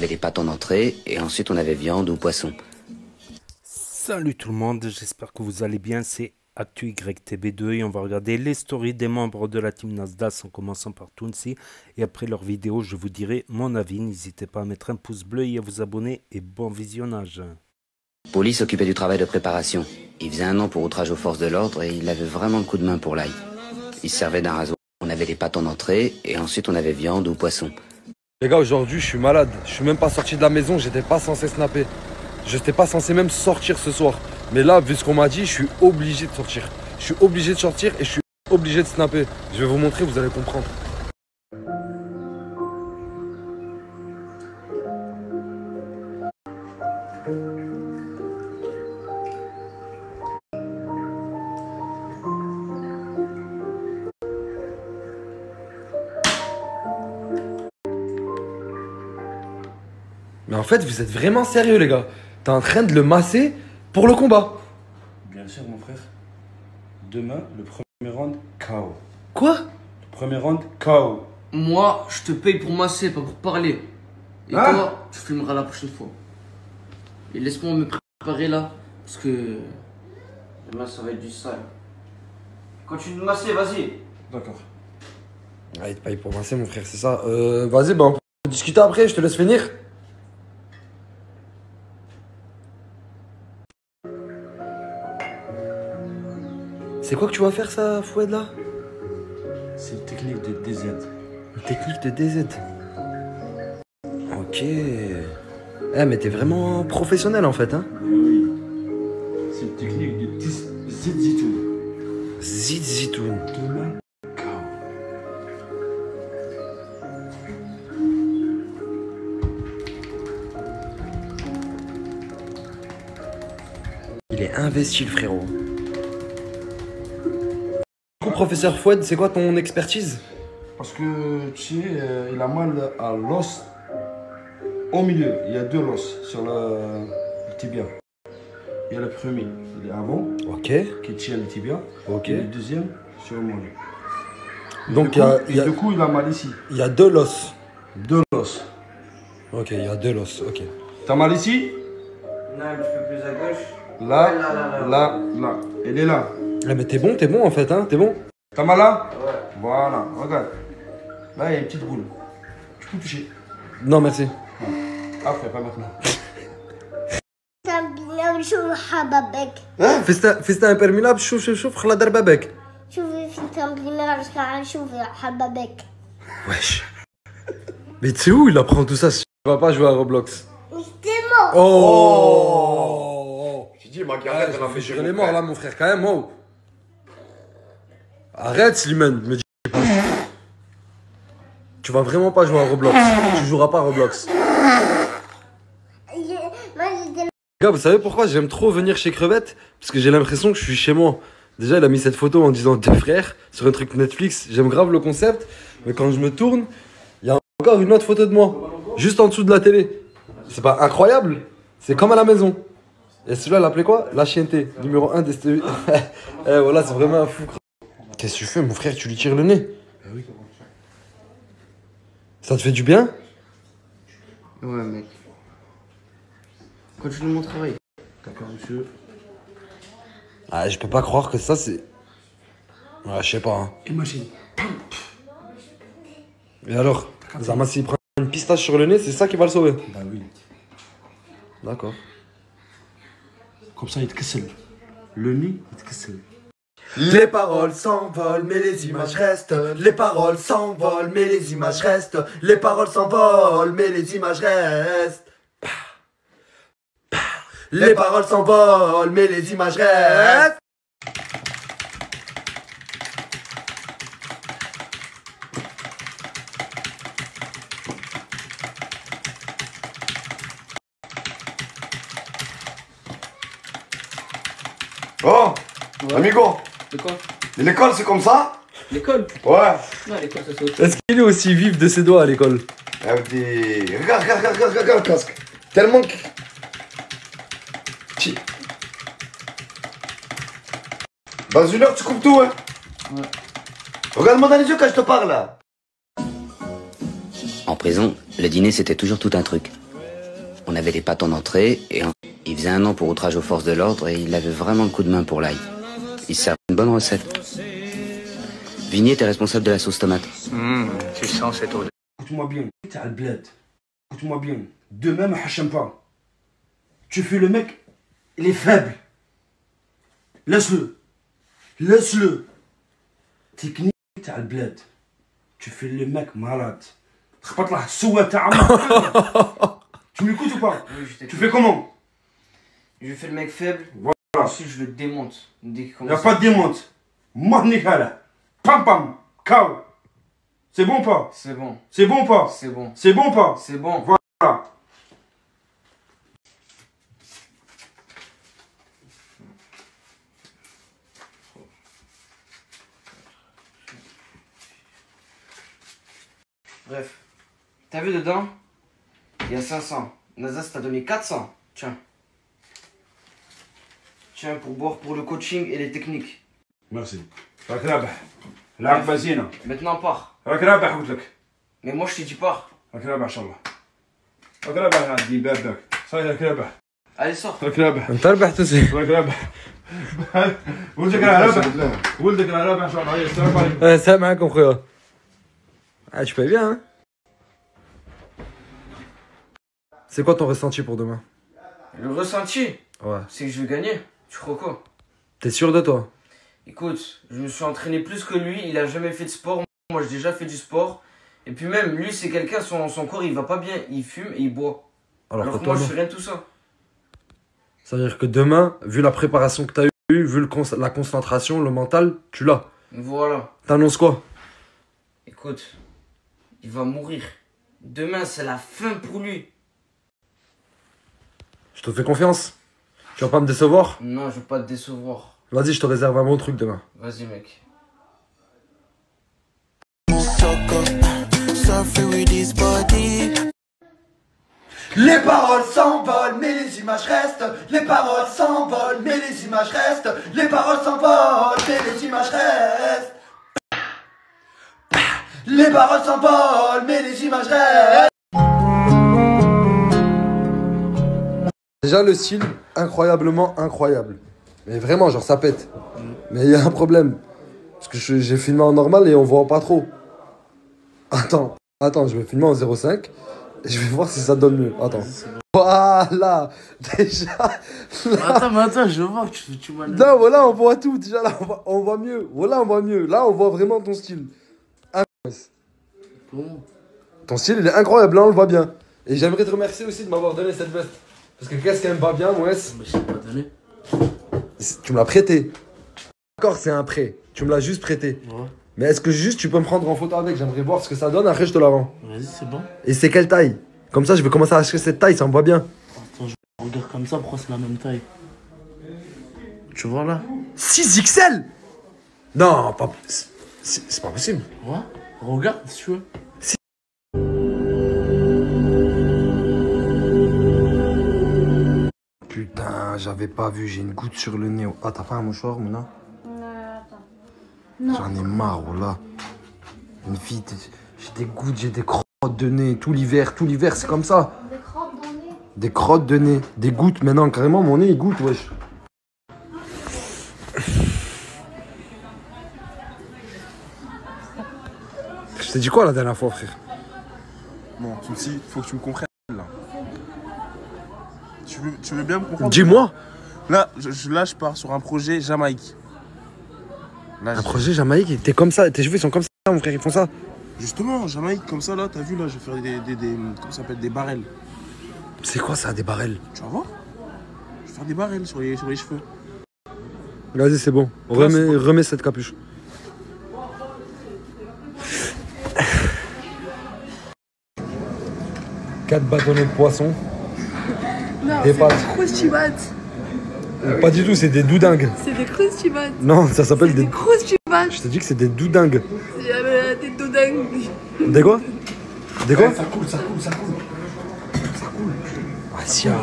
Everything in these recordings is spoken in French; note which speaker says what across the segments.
Speaker 1: avait les pâtes en entrée et ensuite on avait viande ou poisson.
Speaker 2: Salut tout le monde, j'espère que vous allez bien, c'est ActuYTB2 et on va regarder les stories des membres de la team Nasdaq en commençant par Tounsi et après leur vidéo je vous dirai mon avis, n'hésitez pas à mettre un pouce bleu et à vous abonner et bon visionnage.
Speaker 1: Poli s'occupait du travail de préparation. Il faisait 1 an pour outrage aux forces de l'ordre et il avait vraiment le coup de main pour l'ail. Il se servait d'un rasoir. On avait les pâtes en entrée et ensuite on avait viande ou poisson.
Speaker 3: Les gars, aujourd'hui je suis malade, je suis même pas sorti de la maison, j'étais pas censé snapper. Je n'étais pas censé même sortir ce soir. Mais là, vu ce qu'on m'a dit, je suis obligé de sortir. Je suis obligé de sortir et je suis obligé de snapper. Je vais vous montrer, vous allez comprendre. Mais en fait, vous êtes vraiment sérieux, les gars. T'es en train de le masser pour le combat.
Speaker 4: Bien sûr, mon frère. Demain, le premier round, KO.
Speaker 3: Quoi?
Speaker 4: Le premier round, KO.
Speaker 5: Moi, je te paye pour masser, pas pour parler. Et toi, tu filmeras la prochaine fois. Et laisse-moi me préparer là, parce que demain ça va être du sale. Continue de masser, vas-y.
Speaker 4: D'accord.
Speaker 3: Ah, il te paye pour masser, mon frère, c'est ça. Vas-y, bah, on peut discuter après, je te laisse finir. C'est quoi que tu vas faire, ça, Fouad, là?
Speaker 4: C'est une technique de DZ.
Speaker 3: Une technique de DZ. Ok. Eh, mais t'es vraiment professionnel, en fait, hein?
Speaker 4: Oui. C'est une technique de Zizitoun.
Speaker 3: Zizitoun.
Speaker 4: Demain, KO.
Speaker 3: Il est investi, le frérot. Professeur Fouad, c'est quoi ton expertise?
Speaker 4: Parce que, tu sais, il a mal à l'os au milieu. Il y a 2 os sur le tibia. Il y a le premier, il est avant,
Speaker 3: Ok.
Speaker 4: qui tient le tibia.
Speaker 3: Ok.
Speaker 4: Et le deuxième, sur le mollet.
Speaker 3: Donc,
Speaker 4: Du coup, il a mal ici.
Speaker 3: il y a 2 los.
Speaker 4: 2 os.
Speaker 3: Ok, il y a 2 los, ok.
Speaker 4: T'as mal ici?
Speaker 5: Non, un petit peu plus à gauche.
Speaker 4: Là, là. Il est là.
Speaker 3: Eh, mais t'es bon en fait, hein, t'es bon?
Speaker 4: T'as mal là?
Speaker 5: Ouais.
Speaker 4: Voilà, regarde. Là, il y a une petite boule. Tu peux toucher.
Speaker 3: Non, merci.
Speaker 4: Après, pas maintenant.
Speaker 6: شوف حبابك
Speaker 3: فستان امبرميلابل شوف خلا دار بابك.
Speaker 6: شوفي في التمرين شوفي حبابك.
Speaker 3: Wesh. Mais tu sais où il apprend tout ça? Tu vas pas jouer à Roblox.
Speaker 6: Justement.
Speaker 3: Oh.
Speaker 4: J'ai dit, ma
Speaker 3: Ouais, je vais jurer les morts là, mon frère, quand même, oh. Arrête, Slimane, me dis pas. Tu vas vraiment pas jouer à Roblox. Tu joueras pas à Roblox. Gars, vous savez pourquoi j'aime trop venir chez Crevette? Parce que j'ai l'impression que je suis chez moi. Déjà, il a mis cette photo en disant 2 frères sur un truc Netflix. J'aime grave le concept. Mais quand je me tourne, il y a encore une autre photo de moi. Juste en dessous de la télé. C'est pas incroyable? C'est comme à la maison. Et celui-là, il appelait quoi? La chienté. Numéro 1 des STU. Eh, voilà, c'est vraiment un fou. Qu'est-ce que tu fais, mon frère? Tu lui tires le nez?
Speaker 4: Oui.
Speaker 3: Ça te fait du bien?
Speaker 5: Ouais, mec. Continue mon travail.
Speaker 4: D'accord, monsieur.
Speaker 3: Ah, je peux pas croire que ça, c'est... Ouais, je sais pas, hein.
Speaker 4: Imagine.
Speaker 3: Et alors? Zama, s'il prend une pistache sur le nez, c'est ça qui va le sauver?
Speaker 4: Bah oui.
Speaker 3: D'accord.
Speaker 4: Comme ça, il te casse. Le nez, il te casse.
Speaker 3: Les paroles s'envolent, mais les images restent. Les paroles s'envolent, mais les images restent. Les paroles s'envolent, mais les images restent. Les paroles s'envolent, mais les images restent.
Speaker 7: Oh,
Speaker 5: Ouais.
Speaker 7: amigo,
Speaker 5: De quoi?
Speaker 7: l'école c'est comme ça?
Speaker 5: L'école?
Speaker 7: Ouais.
Speaker 5: Non, l'école, ça c'est autre chose.
Speaker 3: Est-ce qu'il est aussi vif de ses doigts à l'école?
Speaker 7: Regarde le casque. Tellement que... Dans 1 heure, tu coupes tout, hein?
Speaker 5: Ouais.
Speaker 7: Regarde-moi dans les yeux quand je te parle, là.
Speaker 1: En prison, le dîner c'était toujours tout un truc. On avait des pâtes en entrée, il faisait 1 an pour outrage aux forces de l'ordre et il avait vraiment le coup de main pour l'ail. Il servait une bonne recette. Vigny était responsable de la sauce tomate.
Speaker 8: Tu sens cette odeur.
Speaker 4: Écoute-moi bien, t'es à le bled. Écoute-moi bien. Demain, me hacham pas. Tu fais le mec, il est faible. Laisse-le. Laisse-le. Technique, t'es à le bled. Tu fais le mec malade. Tu m'écoutes ou pas?
Speaker 5: Oui,
Speaker 4: Tu fais comment?
Speaker 5: Je fais le mec faible.
Speaker 4: Voilà.
Speaker 5: Ensuite, je le démonte. Dès qu'il
Speaker 4: Y'a
Speaker 5: commence
Speaker 4: pas de démonte. Mahnikala. Pam pam. Kao. C'est bon ou pas?
Speaker 5: C'est bon.
Speaker 4: C'est bon ou pas?
Speaker 5: C'est bon.
Speaker 4: C'est bon ou pas?
Speaker 5: C'est bon.
Speaker 4: Voilà.
Speaker 5: Bref. T'as vu dedans? Il y a 500. Nazas t'a donné 400. Tiens. Tiens, pour boire pour le coaching et les techniques.
Speaker 4: Merci. راك رابح. لعب بنزينة.
Speaker 5: Maintenant, pars.
Speaker 4: راك رابح قلت لك.
Speaker 5: Mais moi, je t'ai dit pars.
Speaker 4: راك رابح إن شاء الله. راك رابح عندي بابك. صاير راك رابح.
Speaker 5: Allez, sors.
Speaker 4: راك رابح.
Speaker 3: انت ربحت سي.
Speaker 4: راك رابح. ولدك راه رابح. ولدك راه رابح إن شاء الله. السلام عليكم.
Speaker 3: السلام عليكم خويا. Ah, tu payes bien, hein? C'est quoi ton ressenti pour demain?
Speaker 5: Le ressenti,
Speaker 3: Ouais.
Speaker 5: c'est que je vais gagner. Tu crois quoi?
Speaker 3: T'es sûr de toi?
Speaker 5: Écoute, je me suis entraîné plus que lui. Il a jamais fait de sport. Moi, j'ai déjà fait du sport. Et puis même, lui, c'est quelqu'un, son corps, il va pas bien. Il fume et il boit. Alors que moi, je fais rien de tout ça.
Speaker 3: Ça veut dire que demain, vu la préparation que t'as eue, vu la concentration, le mental, tu l'as.
Speaker 5: Voilà.
Speaker 3: T'annonces quoi?
Speaker 5: Écoute, il va mourir. Demain, c'est la fin pour lui.
Speaker 3: Je te fais confiance. Tu vas pas me décevoir?
Speaker 5: Non, je veux pas te décevoir.
Speaker 3: Vas-y, je te réserve un bon truc demain.
Speaker 5: Vas-y, mec.
Speaker 7: Les paroles s'envolent, mais les images restent. Les paroles s'envolent, mais les images restent. Les paroles s'envolent, mais les images restent. Les paroles s'envolent, mais les images restent.
Speaker 3: Déjà, le style, incroyablement incroyable. Mais vraiment, genre, ça pète. Mais il y a un problème. Parce que j'ai filmé en normal et on voit pas trop. Attends, je vais filmer en 0,5 et je vais voir si ça donne mieux. Attends. Voilà. Déjà. Là.
Speaker 5: Attends, je vois que tu m'as...
Speaker 3: Non, voilà, on voit tout. Déjà, là, on voit mieux. Voilà, on voit mieux. Là, on voit vraiment ton style. Ton style, il est incroyable. Là, on le voit bien. Et j'aimerais te remercier aussi de m'avoir donné cette veste. Parce que qu'est-ce qu'elle me va bien, moi?
Speaker 5: Mais je t'ai pas donné.
Speaker 3: Tu me l'as prêté. D'accord, c'est un prêt. Tu me l'as juste prêté.
Speaker 5: Ouais.
Speaker 3: Mais est-ce que juste tu peux me prendre en photo avec? J'aimerais voir ce que ça donne, après je te la rends.
Speaker 5: Vas-y, c'est bon.
Speaker 3: Et c'est quelle taille? Comme ça, je vais commencer à acheter cette taille, ça me va bien.
Speaker 5: Attends, je regarde comme ça, pourquoi c'est la même taille? Tu vois là?
Speaker 3: 6 XL? Non, pas... c'est pas possible.
Speaker 5: Ouais, regarde si tu veux.
Speaker 3: Putain, j'avais pas vu, j'ai une goutte sur le nez. Ah, t'as pas un mouchoir, Mouna?
Speaker 6: Non.
Speaker 3: J'en ai marre, oh là. Une fille, j'ai des gouttes, j'ai des crottes de nez. Tout l'hiver, c'est comme ça.
Speaker 6: Des crottes dans le nez.
Speaker 3: Des crottes de nez, des gouttes. Maintenant, carrément, mon nez, il goûte, wesh. Je t'ai dit quoi la dernière fois, frère?
Speaker 9: Non, Tounsi, faut que tu me comprennes là. Tu veux bien me comprendre?
Speaker 3: Dis-moi.
Speaker 9: Là, je pars sur un projet Jamaïque. Là,
Speaker 3: Un projet Jamaïque, t'es comme ça, tes cheveux sont comme ça, mon frère, ils font ça.
Speaker 9: Justement, Jamaïque, comme ça, là, t'as vu, là, je vais faire comment ça s'appelle, des barrels.
Speaker 3: C'est quoi ça, des barrels?
Speaker 9: Tu vas voir? Je vais faire des barrels sur les cheveux.
Speaker 3: Vas-y, c'est bon. Remets cette capuche. Quatre bâtonnets de poisson.
Speaker 10: Non,
Speaker 3: Des
Speaker 10: c'est
Speaker 3: pâtes.
Speaker 10: des croustibates.
Speaker 3: Pas du tout, c'est des doudingues.
Speaker 10: C'est des croustibates.
Speaker 3: Non, ça s'appelle
Speaker 10: C'est
Speaker 3: des...
Speaker 10: des croustibates.
Speaker 3: Je t'ai dit que c'est des doudingues.
Speaker 10: C'est des dodingues.
Speaker 3: Des quoi? Des quoi?
Speaker 7: Ça coule.
Speaker 3: Asia,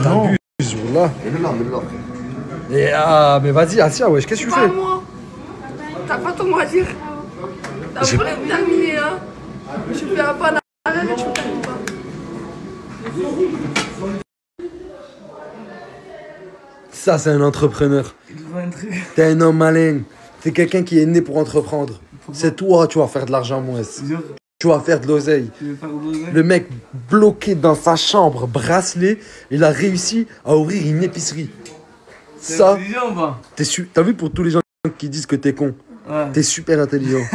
Speaker 3: t'abuses, là.
Speaker 7: Mets-le là.
Speaker 3: Et ah, mais vas-y, Asia, wesh, qu'est-ce que tu
Speaker 10: Pas
Speaker 3: fais?
Speaker 10: moi. T'as pas ton mot à dire. T'as
Speaker 3: J'ai-
Speaker 10: pas terminé, hein. Je fais un pas en arrière et tu termines pas.
Speaker 3: Ça, c'est un entrepreneur. T'es un homme malin. T'es quelqu'un qui est né pour entreprendre. C'est toi, tu vas faire de l'argent, moi. Tu vas faire de l'oseille. Le mec bloqué dans sa chambre, bracelet, il a réussi à ouvrir une épicerie. Ça, t'as vu pour tous les gens qui disent que t'es con. Ouais. T'es super intelligent.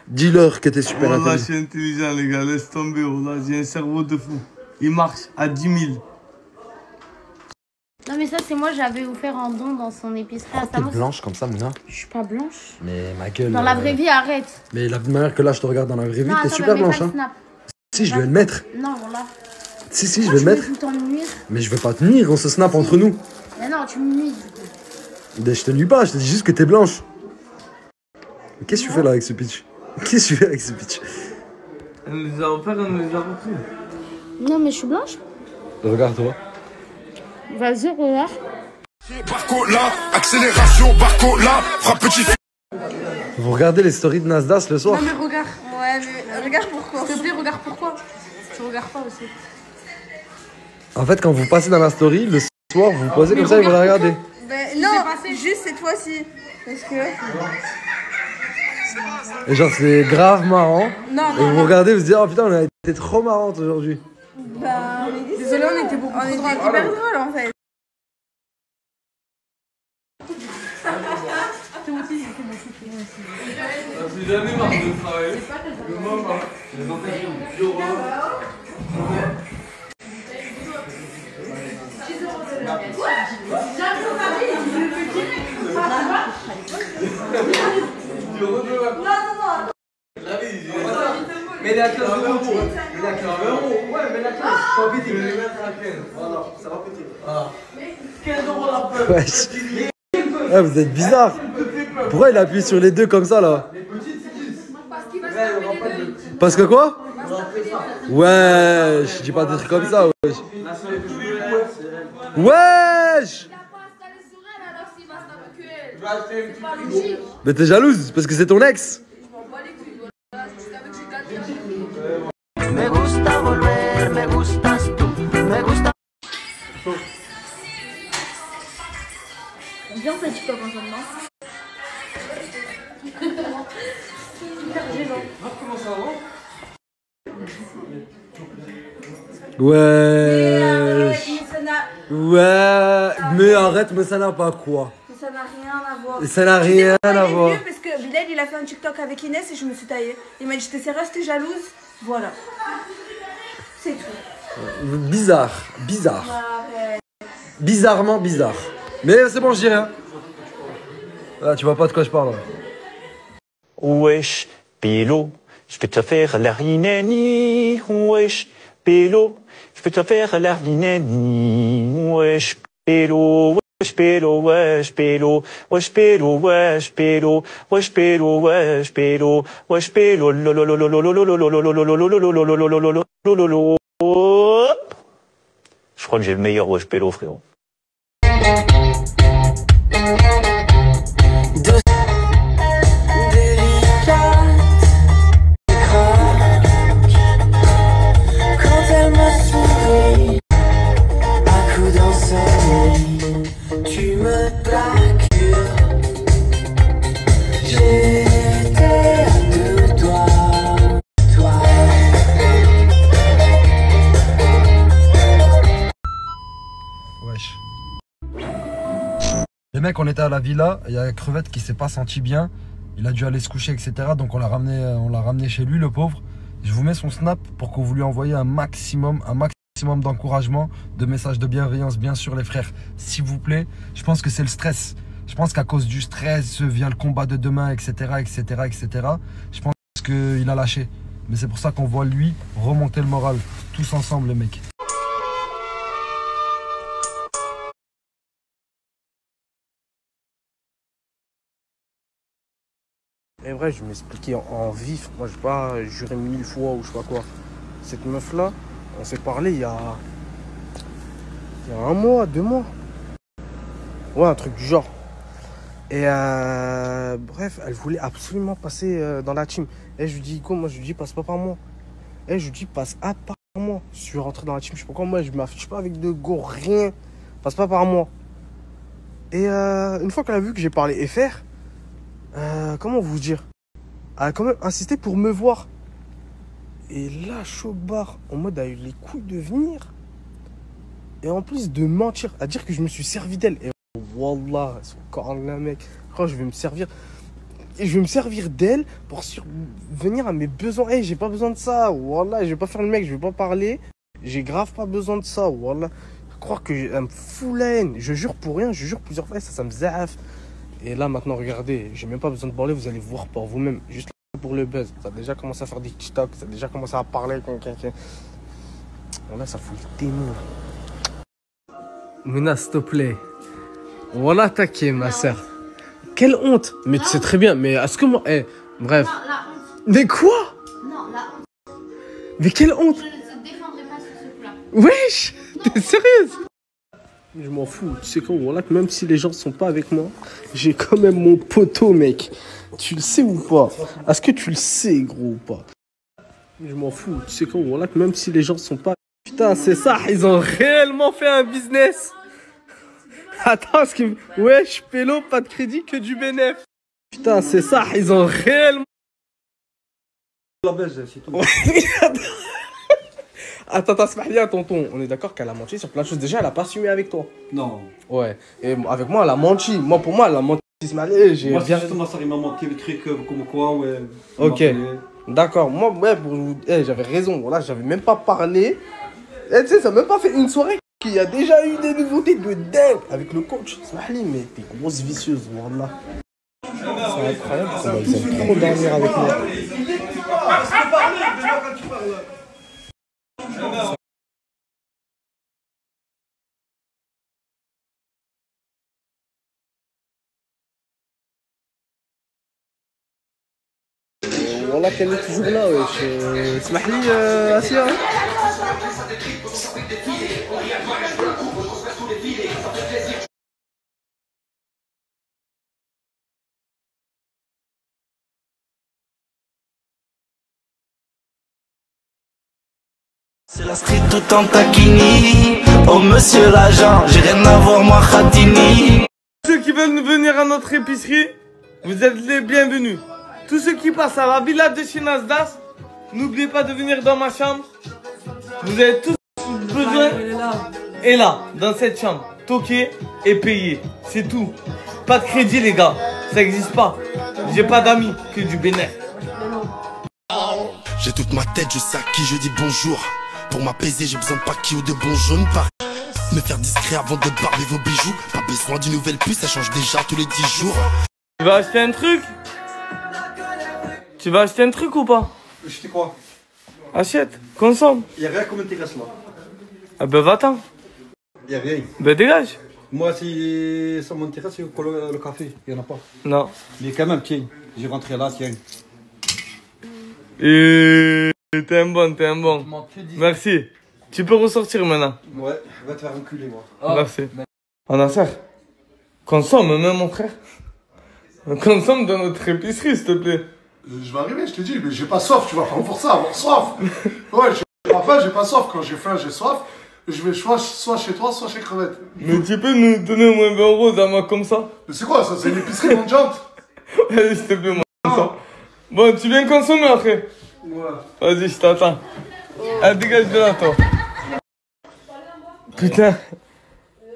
Speaker 3: Dis-leur que t'es super intelligent.
Speaker 9: Là, je suis intelligent, les gars. Laisse tomber. Là, j'ai un cerveau de fou. Il marche à 10 000.
Speaker 11: Non mais ça c'est moi, j'avais offert un don dans son épicerie.
Speaker 3: T'es blanche comme ça, Mouna?
Speaker 11: Je suis pas blanche.
Speaker 3: Mais ma gueule.
Speaker 11: Dans la vraie vie, arrête.
Speaker 3: Mais la manière que là je te regarde dans la vraie vie, t'es super blanche, hein. Si, je vais le mettre.
Speaker 11: Non, voilà.
Speaker 3: Si, je vais le mettre. Mais je vais pas te nuire, on se snap entre nous.
Speaker 11: Mais non, tu me nuis.
Speaker 3: Je te nuis pas, je te dis juste que t'es blanche. Qu'est-ce que tu fais là avec ce pitch? Qu'est-ce que tu fais avec ce pitch?
Speaker 9: Elle nous a offert, elle nous a repris.
Speaker 11: Non mais je suis blanche.
Speaker 3: Regarde-toi.
Speaker 11: Vas-y, regarde.
Speaker 12: Barco là, accélération, Barco là, frappe petit.
Speaker 3: Vous regardez les stories de Nasdaq le soir?
Speaker 10: Non mais regarde. Ouais, mais regarde pourquoi. S'il te plaît, regarde pourquoi. Tu regardes pas aussi.
Speaker 3: En fait, quand vous passez dans la story, le soir, vous vous posez comme ça et vous la regardez.
Speaker 10: Ben, non, juste cette fois-ci. Parce que...
Speaker 3: Et genre, c'est grave marrant.
Speaker 10: Non,
Speaker 3: et vous regardez, vous vous dites, oh putain, on a été trop marrante aujourd'hui.
Speaker 10: Bah, désolé, on était beaucoup trop drôles. Hyper drôle en fait.
Speaker 9: J'ai jamais marre de travailler. Le moment, les empêcher au bureau.
Speaker 7: Mais la 15 euros, mais la 15 euros, ouais, mais la 15, ça va péter. Voilà, ça va péter. Voilà. 15 euros la peur.
Speaker 3: Wesh. Ah, vous êtes bizarre. Pourquoi il appuie sur les deux comme ça là? Parce que quoi? Ouais, je dis pas des trucs comme ça, wesh. Wesh. Mais t'es jalouse parce que c'est ton ex.
Speaker 7: Me gusta volver, me gustas tú, me gusta.
Speaker 11: Bien fait TikTok en ce moment.
Speaker 9: Comment ça va?
Speaker 3: Ouais. Ouais. Mais arrête, mais ça n'a pas quoi.
Speaker 10: Ça n'a rien à voir.
Speaker 3: Ça n'a rien à voir.
Speaker 10: Parce que Bilal il a fait un TikTok avec Inès et je me suis taillée. Il m'a dit j'étais sérieuse, t'es jalouse. Voilà. C'est tout.
Speaker 3: Bizarre. Bizarrement bizarre. Mais c'est bon, je dis rien. Ah, tu vois pas de quoi je parle.
Speaker 13: Wesh, Pélo, je vais te faire la rinani. Wesh, Pélo, je vais te faire la rinani. Wesh, Pélo. Wesh Pélo, wesh Pélo, wesh Pélo, wesh Pélo, wesh Pélo, wesh Pélo, wesh Pélo, je crois que j'ai le meilleur wesh Pélo, frérot.
Speaker 7: Tu me plaques, j'étais à deux doigts, toi.
Speaker 3: Wesh. Les mecs, on était à la villa, il y a Crevette qui s'est pas senti bien, il a dû aller se coucher, etc. Donc on l'a ramené chez lui, le pauvre. Je vous mets son snap pour que vous lui envoyiez un maximum d'encouragement, de messages de bienveillance, bien sûr les frères, s'il vous plaît. Je pense que c'est le stress. Je pense qu'à cause du stress vient le combat de demain, etc. Je pense qu'il a lâché. Mais c'est pour ça qu'on voit lui remonter le moral. Tous ensemble les mecs.
Speaker 9: Et vrai, je m'expliquais en vif. Moi, je vais pas jurer 1000 fois ou je sais pas quoi. Cette meuf-là, on s'est parlé il y a 1 mois, 2 mois. Ouais, un truc du genre. Et bref, elle voulait absolument passer dans la team. Et je lui dis, quoi? Moi, je lui dis, passe pas par moi. Et je lui dis, passe à part. Moi, je suis rentré dans la team, je sais pas comment, moi, je m'affiche pas avec de go, rien. Passe pas par moi. Et une fois qu'elle a vu que j'ai parlé FR, comment vous dire, elle a quand même insisté pour me voir. Et là, chaud barre, en mode, elle a eu les couilles de venir. Et en plus de mentir, à dire que je me suis servi d'elle. Et wallah, son corps là, mec. Oh, je vais me servir. Et je vais me servir d'elle pour venir à mes besoins. Hey, j'ai pas besoin de ça. Wallah, je vais pas faire le mec, je vais pas parler. J'ai grave pas besoin de ça. Wallah. Croire que elle me fout la haine. Je jure pour rien, je jure plusieurs fois. Ça me zaf. Et là, maintenant, regardez, j'ai même pas besoin de parler. Vous allez voir par vous-même. Juste pour le buzz. Ça a déjà commencé à faire des TikTok. Ça a déjà commencé à parler avec quelqu'un. Voilà, ça fout le démon. Mouna, s'il te plaît. Voilà, t'inquiète, ma soeur. Quelle honte. Mais tu sais très bien, mais est-ce que moi... Eh, bref.
Speaker 11: Non, la honte.
Speaker 9: Mais quoi?
Speaker 11: Non, la honte.
Speaker 9: Mais quelle honte.
Speaker 11: Je ne te défendrai pas sur ce plat.
Speaker 9: Wesh. T'es sérieuse? Je m'en fous. Tu sais quoi, voilà, que même si les gens sont pas avec moi, j'ai quand même mon poteau, mec. Tu le sais ou pas? Est-ce que tu le sais, gros, ou pas? Je m'en fous. Tu sais quoi, voilà, que même si les gens sont pas... Putain, c'est ça, ils ont réellement fait un business. Attends, ce que... Wesh, pélo, pas de crédit, que du bénéf. Putain, c'est ça, ils ont réellement...
Speaker 3: La belge, c'est tout.
Speaker 9: Attends, smahlia, tonton. On est d'accord qu'elle a menti sur plein de choses. Déjà, elle a pas assumé avec toi.
Speaker 3: Non.
Speaker 9: Ouais. Et avec moi, elle a menti. Moi, pour moi, elle a menti. Smahlia, j'ai...
Speaker 3: Moi, c'est justement ça, il m'a menti le truc comme quoi, ouais.
Speaker 9: Ok. D'accord. Moi, ouais, j'avais raison. Voilà, j'avais même pas parlé. Et tu sais, ça m'a même pas fait une soirée qu'il y a déjà eu des nouveautés de dingue avec le coach. Smahli, mais t'es grosse vicieuse, voilà. C'est incroyable, ils aiment trop dormir avec moi. Voilà qu'elle est toujours là, wesh. Smahli, Asia.
Speaker 14: C'est la street tout en taquini. Oh monsieur l'agent, j'ai rien à voir moi Khatini.
Speaker 15: Ceux qui veulent venir à notre épicerie, vous êtes les bienvenus. Tous ceux qui passent à la villa de chez Nasdas, n'oubliez pas de venir dans ma chambre. Vous avez tous besoin. Et là, dans cette chambre, toquer et payer. C'est tout. Pas de crédit les gars, ça n'existe pas. J'ai pas d'amis, que du bénéfice.
Speaker 12: J'ai toute ma tête, je sais à qui je dis bonjour. Pour m'apaiser, j'ai besoin de paquis ou de bons jaunes. Me faire discret avant de barber vos bijoux. Pas besoin d'une nouvelle puce, ça change déjà tous les 10 jours.
Speaker 15: Tu vas acheter un truc? Tu vas acheter un truc ou pas?
Speaker 3: Acheter quoi?
Speaker 15: Achète, consomme.
Speaker 3: Y'a rien comme une terrasse là.
Speaker 15: Ah ben va-t'en.
Speaker 3: Y'a rien.
Speaker 15: Ben dégage.
Speaker 3: Moi, si ça m'intéresse, c'est le café. Y'en a pas.
Speaker 15: Non.
Speaker 3: Mais quand même, tiens. J'ai rentré là, tiens.
Speaker 15: Et t'es un bon, t'es un bon. Merci. Tu peux ressortir maintenant.
Speaker 3: Ouais, va te faire enculer, moi.
Speaker 15: Merci. On a ça. Consomme, même mon frère. Consomme dans notre épicerie, s'il te plaît.
Speaker 16: Je vais arriver, je te dis, mais j'ai pas soif, tu vas pas me forcer à avoir soif. Ouais, j'ai pas faim, j'ai pas soif. Quand j'ai faim, j'ai soif. Je vais soit chez toi, soit chez Crevette.
Speaker 15: Mais tu peux nous donner au moins 20 euros d'un mois comme ça?
Speaker 16: Mais c'est quoi ça? C'est une épicerie, mon jante?
Speaker 15: Allez, s'il te plaît, moi. Comme ça. Bon, tu viens consommer après?
Speaker 16: Ouais.
Speaker 15: Vas-y, je t'attends. Allez, dégage de là, toi. Putain.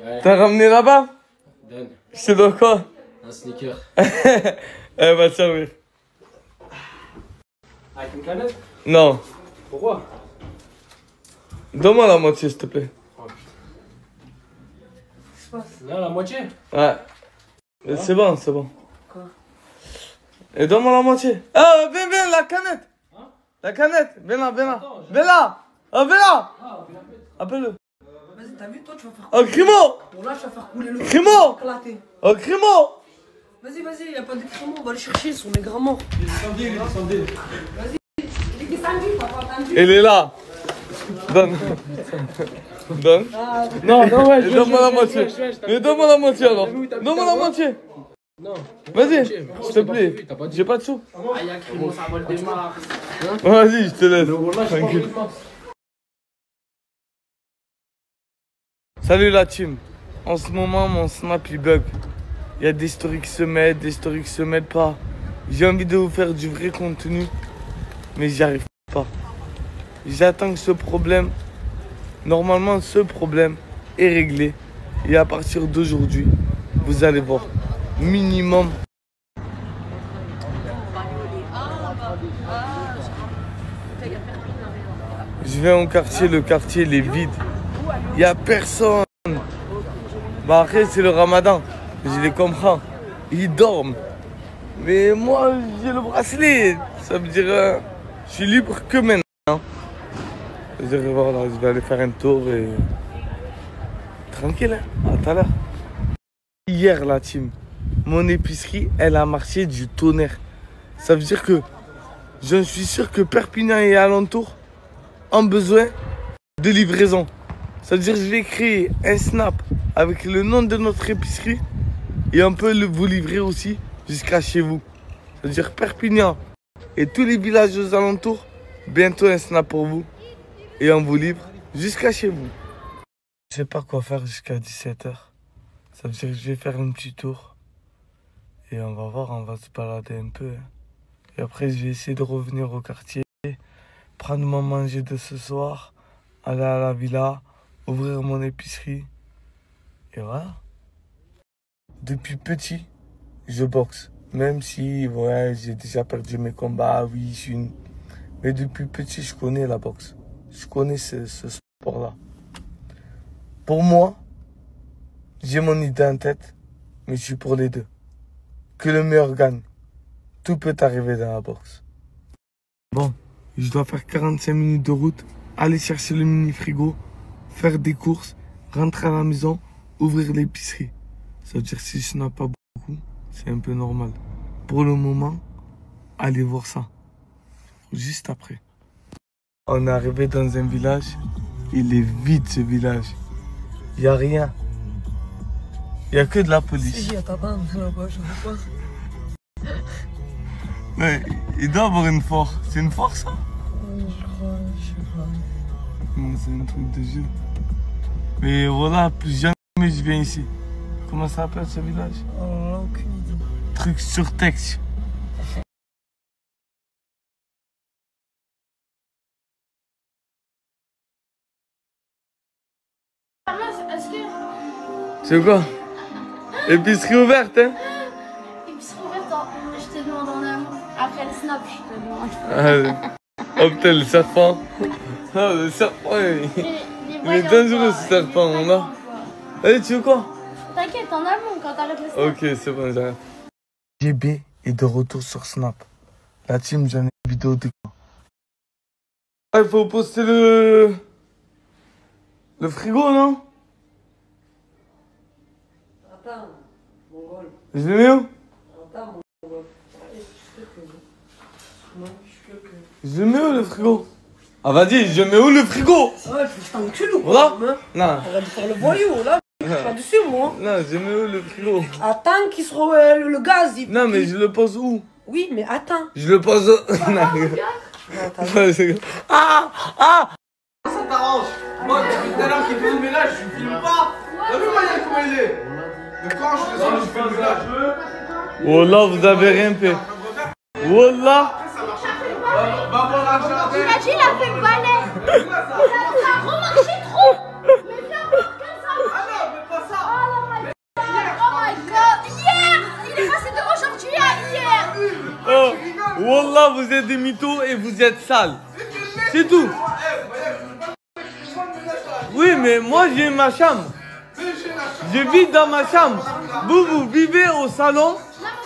Speaker 15: Ouais. T'as ramené là-bas?
Speaker 17: Donne.
Speaker 15: C'est dans quoi?
Speaker 17: Un sneaker.
Speaker 15: Elle va te servir.
Speaker 17: Avec une canette?
Speaker 15: Non.
Speaker 17: Pourquoi?
Speaker 15: Donne-moi la moitié, s'il te plaît.
Speaker 17: Là, la moitié?
Speaker 15: Ouais. C'est bon, c'est bon. Quoi? Et donne-moi la moitié. Ah, viens, la canette. Hein? La canette. Viens là. Viens là. Ah, viens là. Appelle-le.
Speaker 10: Vas-y, t'as vu, toi, tu vas faire.
Speaker 15: Oh, Crimo.
Speaker 10: Bon, là, tu vas faire couler le.
Speaker 15: Crimo. Oh, Crimo.
Speaker 10: Vas-y, y'a pas de Crimo, on va le chercher, ils sont les grands morts.
Speaker 16: Il est descendu.
Speaker 10: Vas-y, il est descendu, t'as pas entendu?
Speaker 15: Il est là. Donne. Donne.
Speaker 17: Non, ouais,
Speaker 15: donne-moi la moitié. Mais donne-moi la moitié alors. Donne-moi la moitié.
Speaker 17: Non.
Speaker 15: Vas-y, s'il te plaît. J'ai pas de sous.
Speaker 17: Ah, y'a Crimo, ça vole des marques.
Speaker 15: Vas-y, je te laisse. Tranquille. Salut la team. En ce moment, mon snap il bug. Il y a des stories qui se mettent, des stories qui se mettent pas. J'ai envie de vous faire du vrai contenu, mais j'y arrive pas. J'attends que ce problème, normalement ce problème est réglé. Et à partir d'aujourd'hui, vous allez voir, minimum. Je vais en quartier, le quartier il est vide. Il n'y a personne. Bah après c'est le ramadan, je les comprends. Ils dorment. Mais moi j'ai le bracelet. Ça veut dire je suis libre que maintenant. Je vais voilà, je vais aller faire un tour et... Tranquille, hein, à tout à l'heure. Hier la team, mon épicerie elle a marché du tonnerre. Ça veut dire que je suis sûr que Perpignan et alentour ont besoin de livraison. Ça veut dire que je vais créer un snap avec le nom de notre épicerie et on peut vous livrer aussi jusqu'à chez vous. Ça veut dire Perpignan et tous les villages aux alentours, bientôt un snap pour vous et on vous livre jusqu'à chez vous. Je sais pas quoi faire jusqu'à 17 h. Ça veut dire que je vais faire un petit tour et on va voir, on va se balader un peu. Et après je vais essayer de revenir au quartier, prendre mon manger de ce soir, aller à la villa, ouvrir mon épicerie. Et voilà. Depuis petit, je boxe. Même si ouais, j'ai déjà perdu mes combats, oui, je suis une... Mais depuis petit, je connais la boxe. Je connais ce sport-là. Pour moi, j'ai mon idée en tête, mais je suis pour les deux. Que le meilleur gagne. Tout peut arriver dans la boxe. Bon, je dois faire 45 minutes de route, aller chercher le mini-frigo, faire des courses, rentrer à la maison, ouvrir l'épicerie. Ça veut dire que si je n'en ai pas beaucoup, c'est un peu normal. Pour le moment, allez voir ça. Juste après. On est arrivé dans un village. Il est vide ce village. Il n'y a rien. Il n'y a que de la police.
Speaker 9: Il y a ta bande là-bas, je vois pas.
Speaker 15: Mais il doit avoir une force. C'est une force ça?
Speaker 9: Je sais pas.
Speaker 15: Non, c'est un truc de jeu. Mais voilà, plus jamais je viens ici. Comment ça s'appelle ce village?
Speaker 9: Oh là, aucune idée.
Speaker 15: Truc sur texte. C'est quoi? Épicerie ouverte, hein?
Speaker 11: Épicerie ouverte, je te demande en amont. Après le snap, je te demande.
Speaker 15: Oh putain, le serpent. Ah, le serpent, il est dangereux ce serpent, on a. Allez, tu veux quoi?
Speaker 11: T'inquiète, en amont quand t'arrêtes le snap.
Speaker 15: Ok, c'est bon, j'arrête. GB est de retour sur Snap. La team, j'en ai une vidéo de quoi? Ah, il faut poster le frigo, non?
Speaker 9: Attends, Mongol.
Speaker 15: Je le mets où?
Speaker 9: Attends, Mongol.
Speaker 15: Je le mets où le frigo? Ah, vas-y, je mets où le frigo?
Speaker 9: Ouais, je t'encule ou quoi?
Speaker 15: Voilà? Non.
Speaker 9: Arrête de faire le voyou, là. Je suis pas dessus, moi.
Speaker 15: Non, je mets où le frigo?
Speaker 9: Attends qu'il soit le gaz.
Speaker 15: Non, mais je le pose où?
Speaker 9: Oui, mais attends.
Speaker 15: Je le pose où? Ah! Ah!
Speaker 3: Ça t'arrange. Moi, depuis tout à l'heure qu'il filme, mais là, je filme pas. T'as vu, Maya, comment il est? Mais quand je descends, je filme là.
Speaker 15: Wallah, vous avez rien fait. Wallah.
Speaker 11: Il a dit, il a fait le balai. Il a remarché trop. Mais viens voir comme ça. Ah non, mais pas ça. Oh my god. Hier. Il est passé de aujourd'hui à hier.
Speaker 15: Oh, Wallah, vous êtes des mythos et vous êtes sales. C'est tout. Oui, mais moi j'ai ma chambre. Je vis dans ma chambre. Vous, vous vivez au salon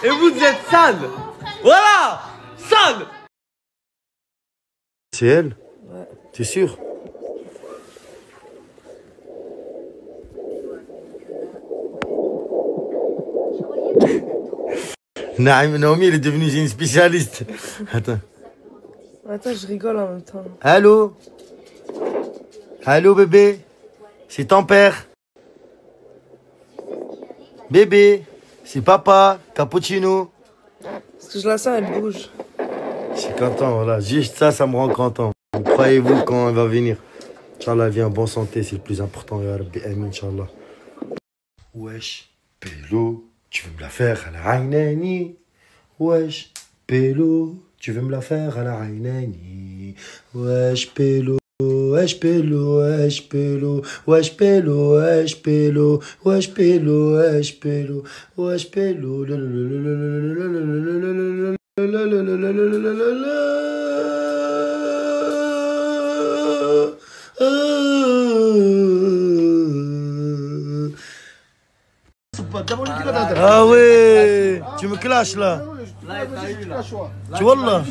Speaker 15: et vous êtes sales. Voilà. Sale.
Speaker 4: C'est elle?
Speaker 9: Ouais.
Speaker 4: T'es sûr? Naomi, elle est devenue une spécialiste. Attends.
Speaker 9: Attends, je rigole en même temps.
Speaker 4: Allô? Allô, bébé? C'est ton père. Bébé, c'est papa, cappuccino.
Speaker 9: Parce que je la sens, elle bouge.
Speaker 4: Je suis content, voilà. Juste ça, ça me rend content. Croyez-vous quand elle va venir?
Speaker 9: Inch'Allah, elle vient en bonne santé, c'est le plus important. Ya Rabbi, amin, Inch'Allah. Wesh, Pélo, tu veux me la faire à la Aynani? Wesh, Pélo, tu veux me la faire à la Aynani? Wesh, Pélo. Wesh Pélo, wesh Pélo, wesh Pélo, wesh Pélo, wesh Pélo, wesh Pélo, wesh Pélo, ah ouais, tu me clashes là. Tu vois là,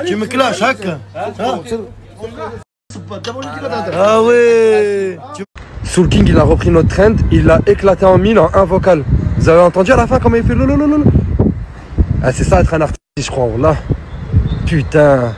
Speaker 9: tu me clashes, Haka. Ah ouais.
Speaker 3: Soul King, il a repris notre trend, il l'a éclaté en mille en un vocal. Vous avez entendu à la fin comment il fait lolololol? Ah, c'est ça être un artiste, je crois, là. Putain.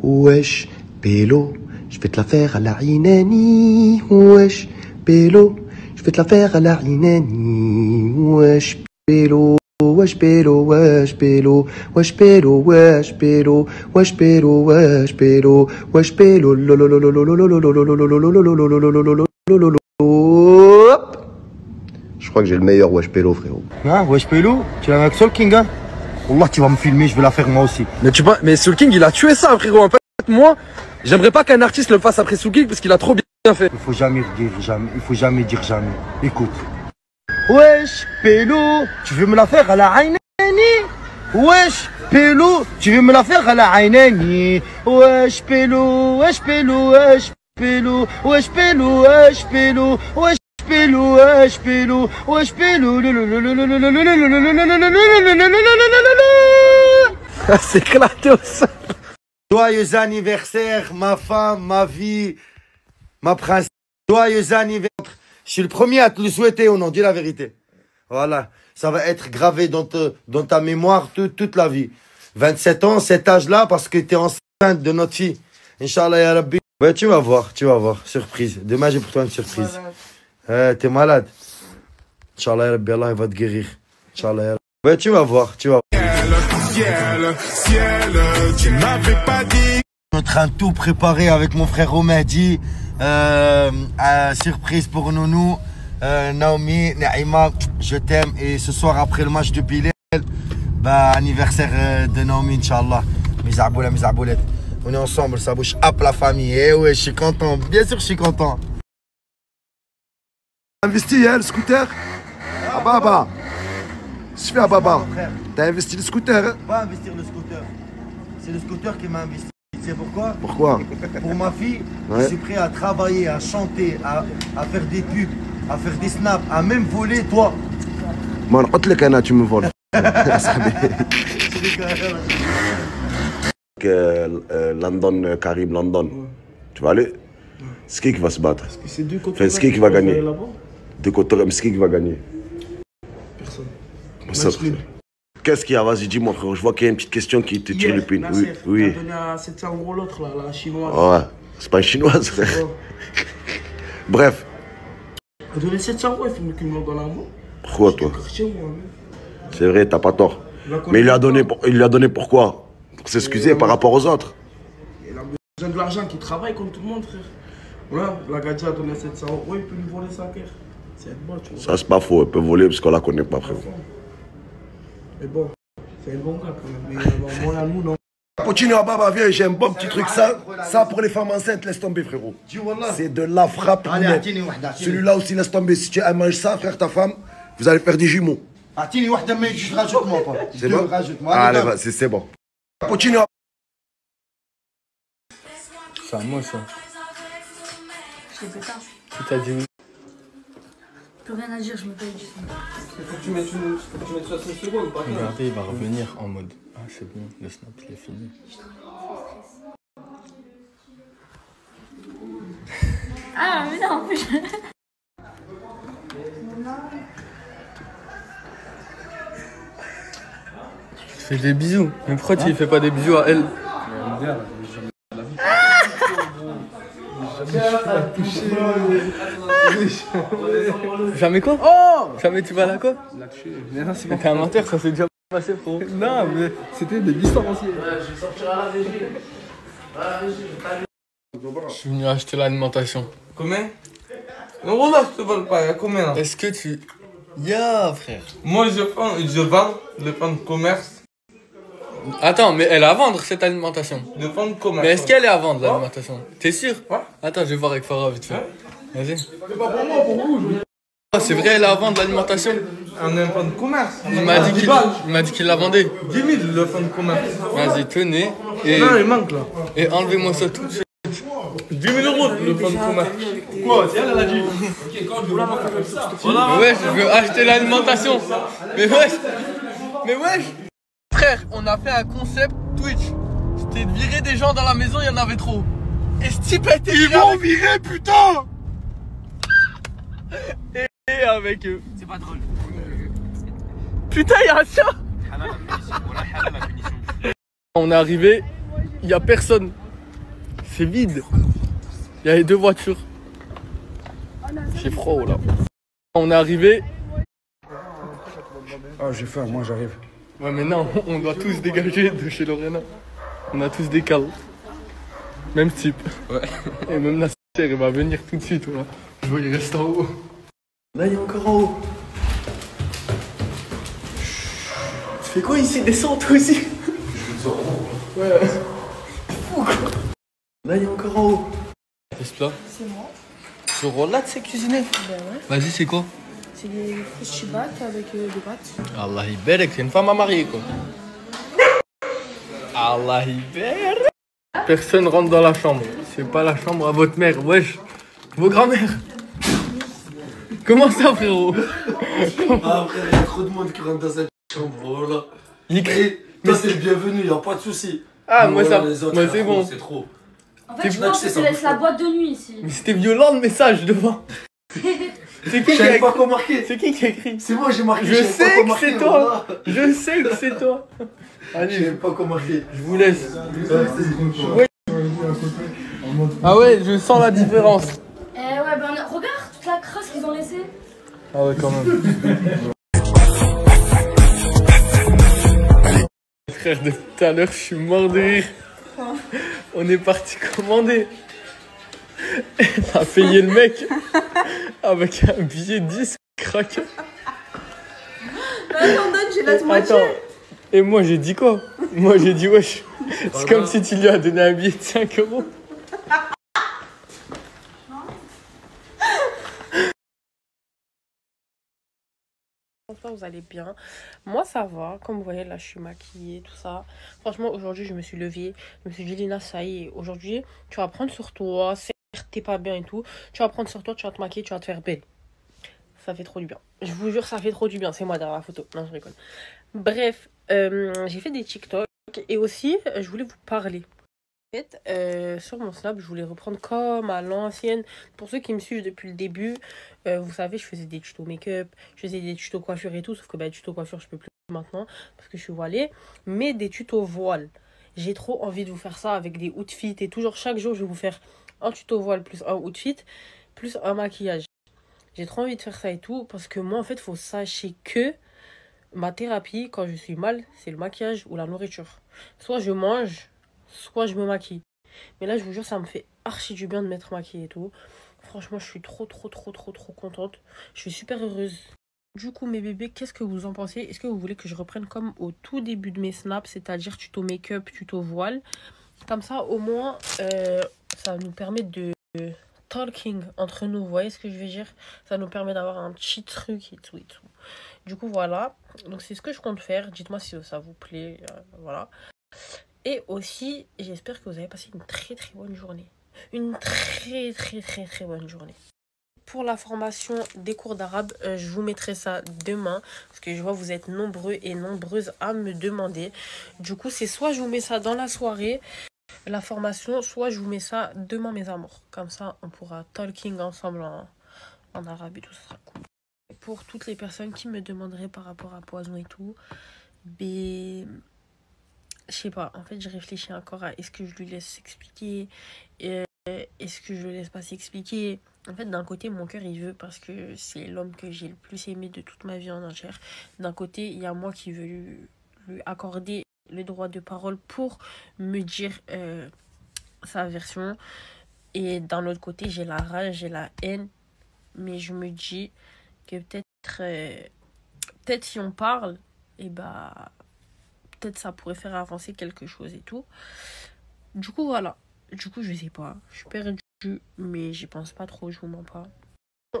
Speaker 9: Wesh, Pélo, je vais te la faire à la Inani. Wesh, Pélo, je vais te la faire à la Inani. Wesh, Pélo. Wesh Pélo, wesh Pélo, wesh Pélo, wesh Pélo, wesh Pélo, wesh Pélo, wesh Pélo, je crois que j'ai le meilleur wesh Pélo, frérot. Hein, wesh Pélo, tu l'as avec Soul King, hein? Wallah, tu vas me filmer, je vais la faire moi aussi.
Speaker 3: Mais Soul King, il a tué ça, frérot. En fait, moi, j'aimerais pas qu'un artiste le fasse après Soul King parce qu'il a trop bien fait.
Speaker 9: Il faut jamais dire jamais, il faut jamais dire jamais. Écoute. Wesh, Pélo, tu veux me la faire à la Aynani? Wesh, Pélo, tu veux me la faire à la Aynani? Wesh, Pélo, wesh, Pélo, wesh, Pélo, wesh, Pélo, wesh, Pélo, wesh, Pélo, wesh, Pélo, wesh, Pélo.
Speaker 3: C'est éclaté au sol.
Speaker 9: Joyeux anniversaire, ma femme, ma vie, ma princesse. Joyeux anniversaire. Je suis le premier à te le souhaiter au nom, dis la vérité. Voilà, ça va être gravé dans ta mémoire toute la vie. 27 ans, cet âge-là, parce que tu es enceinte de notre fille. Inch'Allah, ya Rabbi. Ouais, tu vas voir, surprise. Demain, j'ai pour toi une surprise. T'es malade. Inch'Allah, ya Rabbi, Allah, il va te guérir. Inch'Allah, ya Rabbi. Ouais, tu vas voir. Ciel, tu m'avais pas dit. Je suis en train de tout préparer avec mon frère Romadi. Surprise pour Nounou, Naomi, Naïma, je t'aime. Et ce soir après le match de Bilal, bah, anniversaire de Naomi, Inch'Allah. Mes aboulettes. On est ensemble, ça bouge up la famille. Eh ouais, je suis content, bien sûr je suis content.
Speaker 16: Investi le scooter? Ah Baba. Je fais à Baba. T'as investi le scooter, hein?
Speaker 9: Pas investir le scooter. C'est le scooter qui m'a investi. Tu sais pourquoi?
Speaker 16: Pourquoi?
Speaker 9: Pour ma fille, je suis prêt à travailler, à chanter, à faire des pubs, à faire des snaps, à même voler toi.
Speaker 16: Man, قلت لك أنا tu me voles. London, Karim, London. Tu vas aller? C'est qui va se battre?
Speaker 17: C'est deux côtés.
Speaker 16: Enfin, c'est qui va gagner? Deux côtés, mais c'est qui va gagner? Personne. Qu'est-ce qu'il y a? Vas-y, dis-moi, frérot. Je vois qu'il y a une petite question qui te tire le pin. Oui.
Speaker 17: Il a donné à 700 € l'autre, là, la chinoise.
Speaker 16: Ouais, c'est pas une chinoise, frère. Bref.
Speaker 17: Il a donné 700 €, il faut qu'il me donne à moi.
Speaker 16: Pourquoi, toi? C'est vrai, t'as pas tort. Mais il lui a donné pourquoi? Pour s'excuser par rapport aux autres.
Speaker 17: Il a besoin de l'argent, qu'il travaille comme tout le monde, frère. Voilà, la Gadja a donné 700 €, il peut lui voler sa guerre. C'est bon, tu vois.
Speaker 16: Ça, c'est pas faux. Il peut voler parce qu'on la connaît pas, frérot.
Speaker 17: Mais bon, c'est un bon gars quand même. Mais bon, là, nous, non.
Speaker 16: Continue à Baba, viens, j'ai un bon petit truc. Ça pour les femmes enceintes, laisse tomber, frérot. C'est de la frappe. Celui-là aussi, laisse tomber. Si tu manges ça, frère, ta femme, vous allez faire des jumeaux. C'est bon? Allez, vas-y, c'est bon. Continue à...
Speaker 15: C'est à moi, ça.
Speaker 11: Je l'ai fait tard.
Speaker 15: Qui t'a dit oui?
Speaker 11: Plus rien à dire, je me paye du son.
Speaker 17: Il faut que tu mettes 60 secondes, par exemple.
Speaker 15: Regardez, il va revenir en mode ah, c'est bon, le snap, il est fini.
Speaker 11: Ah, mais non, en plus.
Speaker 15: Fais des bisous. Mais pourquoi tu fais pas des bisous à elle? Jamais quoi? Oh! Jamais tu vas là quoi? T'es un menteur, ça s'est déjà passé, frérot.
Speaker 17: Non, mais c'était des distanciés.
Speaker 5: Je vais sortir à la régie.
Speaker 18: Je suis venu acheter l'alimentation.
Speaker 15: Combien? Non, là, je te vole pas, il y a combien là?
Speaker 18: Est-ce que tu... Ya, frère.
Speaker 15: Moi, je vends le fonds de commerce.
Speaker 18: Attends, mais elle est à vendre cette alimentation.
Speaker 15: Le fonds de commerce.
Speaker 18: Mais est-ce qu'elle est à vendre l'alimentation? T'es sûr?
Speaker 15: Ouais.
Speaker 18: Attends, je vais voir avec Farah vite fait. Vas-y.
Speaker 17: C'est pas pour moi, pour vous.
Speaker 18: Ah, c'est vrai, elle est à vendre l'alimentation?
Speaker 15: On a un fonds de commerce.
Speaker 18: Il m'a dit qu'il la vendait.
Speaker 15: 10 000 le fonds de commerce.
Speaker 18: Vas-y, tenez. Et...
Speaker 15: Non, il manque là.
Speaker 18: Et enlevez-moi ça tout de suite.
Speaker 15: 10 000 euros le fonds de commerce.
Speaker 17: Quoi? C'est elle a dit.
Speaker 18: Mais wesh, je veux acheter l'alimentation. Mais wesh. Frère, on a fait un concept Twitch. C'était de virer des gens dans la maison, il y en avait trop. Et ce type a été viré. Ils m'ont viré, putain. Et avec eux.
Speaker 19: C'est pas drôle.
Speaker 18: Putain, il y a un chat. On est arrivé, il y a personne. C'est vide. Il y a les 2 voitures. J'ai froid là. On est arrivé.
Speaker 4: Ah, j'ai faim, moi j'arrive.
Speaker 18: Ouais, mais non, on doit tous dégager de chez Lorena. On a tous des cales. Même type. Ouais. Et même Nasser, il va venir tout de suite. Voilà. Je vois, il reste en haut. Là, il est encore en haut. Tu fais quoi ici? Descends toi aussi. Ouais. Fou quoi. Là, il est encore en haut. Qu'est-ce que là?
Speaker 10: C'est moi.
Speaker 18: Ce rôle-là, tu sais cuisiner?
Speaker 10: Ben ouais.
Speaker 18: Vas-y, c'est quoi?
Speaker 10: C'est des frites chibat avec des pâtes.
Speaker 18: Allah Iberek, c'est une femme à marier quoi. Allah Iberek. Personne rentre dans la chambre. C'est pas la chambre à votre mère, wesh. Vos grand-mères. Comment ça, frérot?
Speaker 16: Ah, frère, il y a trop de monde qui rentre dans cette chambre, voilà.
Speaker 18: Il crie.
Speaker 16: Toi, c'est le bienvenu, y a pas de soucis.
Speaker 18: Ah,
Speaker 16: mais
Speaker 18: moi,
Speaker 16: voilà,
Speaker 18: ça. Moi, c'est bon.
Speaker 16: C'est trop.
Speaker 11: En fait, je pense que c'est la boîte de nuit ici.
Speaker 18: Mais c'était violent le message devant. C'est qui qui a écrit? C'est qui qui a écrit?
Speaker 16: C'est moi, j'ai marqué.
Speaker 18: Je sais que c'est toi. Je sais que c'est toi. Allez,
Speaker 16: je sais pas comment marquer.
Speaker 18: Je vous laisse. Ouais. Ah ouais, je sens la différence.
Speaker 11: Ouais, ben regarde toute la crasse qu'ils ont laissée.
Speaker 18: Ah ouais, quand même. Frère, depuis tout à l'heure, je suis mort de rire. On est parti commander. Elle a payé le mec avec un billet 10 crack.
Speaker 10: Attends, donne, j'ai la moitié.
Speaker 18: Attends, et moi j'ai dit quoi? Moi j'ai dit wesh. C'est comme si tu lui as donné un billet de 5 euros.
Speaker 20: J'espère que vous allez bien. Moi ça va, comme vous voyez là je suis maquillée, tout ça. Franchement aujourd'hui je me suis levée, je me suis dit Lina ça y est, aujourd'hui tu vas prendre sur toi, certes t'es pas bien et tout, tu vas prendre sur toi, tu vas te maquiller, tu vas te faire belle. Ça fait trop du bien. Je vous jure ça fait trop du bien, c'est moi derrière la photo, non je rigole. Bref, j'ai fait des TikTok et aussi je voulais vous parler. En fait, sur mon Snap, je voulais reprendre comme à l'ancienne. Pour ceux qui me suivent depuis le début, vous savez, je faisais des tutos make-up, je faisais des tutos coiffure et tout. Sauf que bah, tutos coiffure, je peux plus maintenant parce que je suis voilée. Mais des tutos voile. J'ai trop envie de vous faire ça avec des outfits et toujours chaque jour, je vais vous faire un tuto voile plus un outfit plus un maquillage. J'ai trop envie de faire ça et tout parce que moi, en fait, il faut sachez que ma thérapie, quand je suis mal, c'est le maquillage ou la nourriture. Soit je mange, soit je me maquille. Mais là, je vous jure, ça me fait archi du bien de m'être maquillée et tout. Franchement, je suis trop contente. Je suis super heureuse. Du coup, mes bébés, qu'est-ce que vous en pensez? Est-ce que vous voulez que je reprenne comme au tout début de mes snaps, c'est-à-dire tuto make-up, tuto voile? Comme ça, au moins, ça nous permet de talking entre nous. Vous voyez ce que je veux dire? Ça nous permet d'avoir un petit truc et tout et tout. Du coup, voilà. Donc, c'est ce que je compte faire. Dites-moi si ça vous plaît. Voilà. Et aussi, j'espère que vous avez passé une très bonne journée. Une très bonne journée. Pour la formation des cours d'arabe, je vous mettrai ça demain. Parce que je vois que vous êtes nombreux et nombreuses à me demander. Du coup, c'est soit je vous mets ça dans la soirée, la formation, soit je vous mets ça demain, mes amours. Comme ça, on pourra talking ensemble en arabe et tout, ça sera cool. Pour toutes les personnes qui me demanderaient par rapport à Poison et tout, je sais pas, en fait je réfléchis encore à est-ce que je lui laisse s'expliquer, est-ce que je le laisse pas s'expliquer. En fait d'un côté mon cœur il veut parce que c'est l'homme que j'ai le plus aimé de toute ma vie en entière. D'un côté il y a moi qui veux lui accorder le droit de parole pour me dire sa version. Et d'un autre côté, j'ai la rage, j'ai la haine. Mais je me dis que peut-être si on parle, et bah, peut-être ça pourrait faire avancer quelque chose et tout. Du coup, voilà. Du coup, je sais pas. Je suis perdue, mais j'y pense pas trop, je vous mens pas.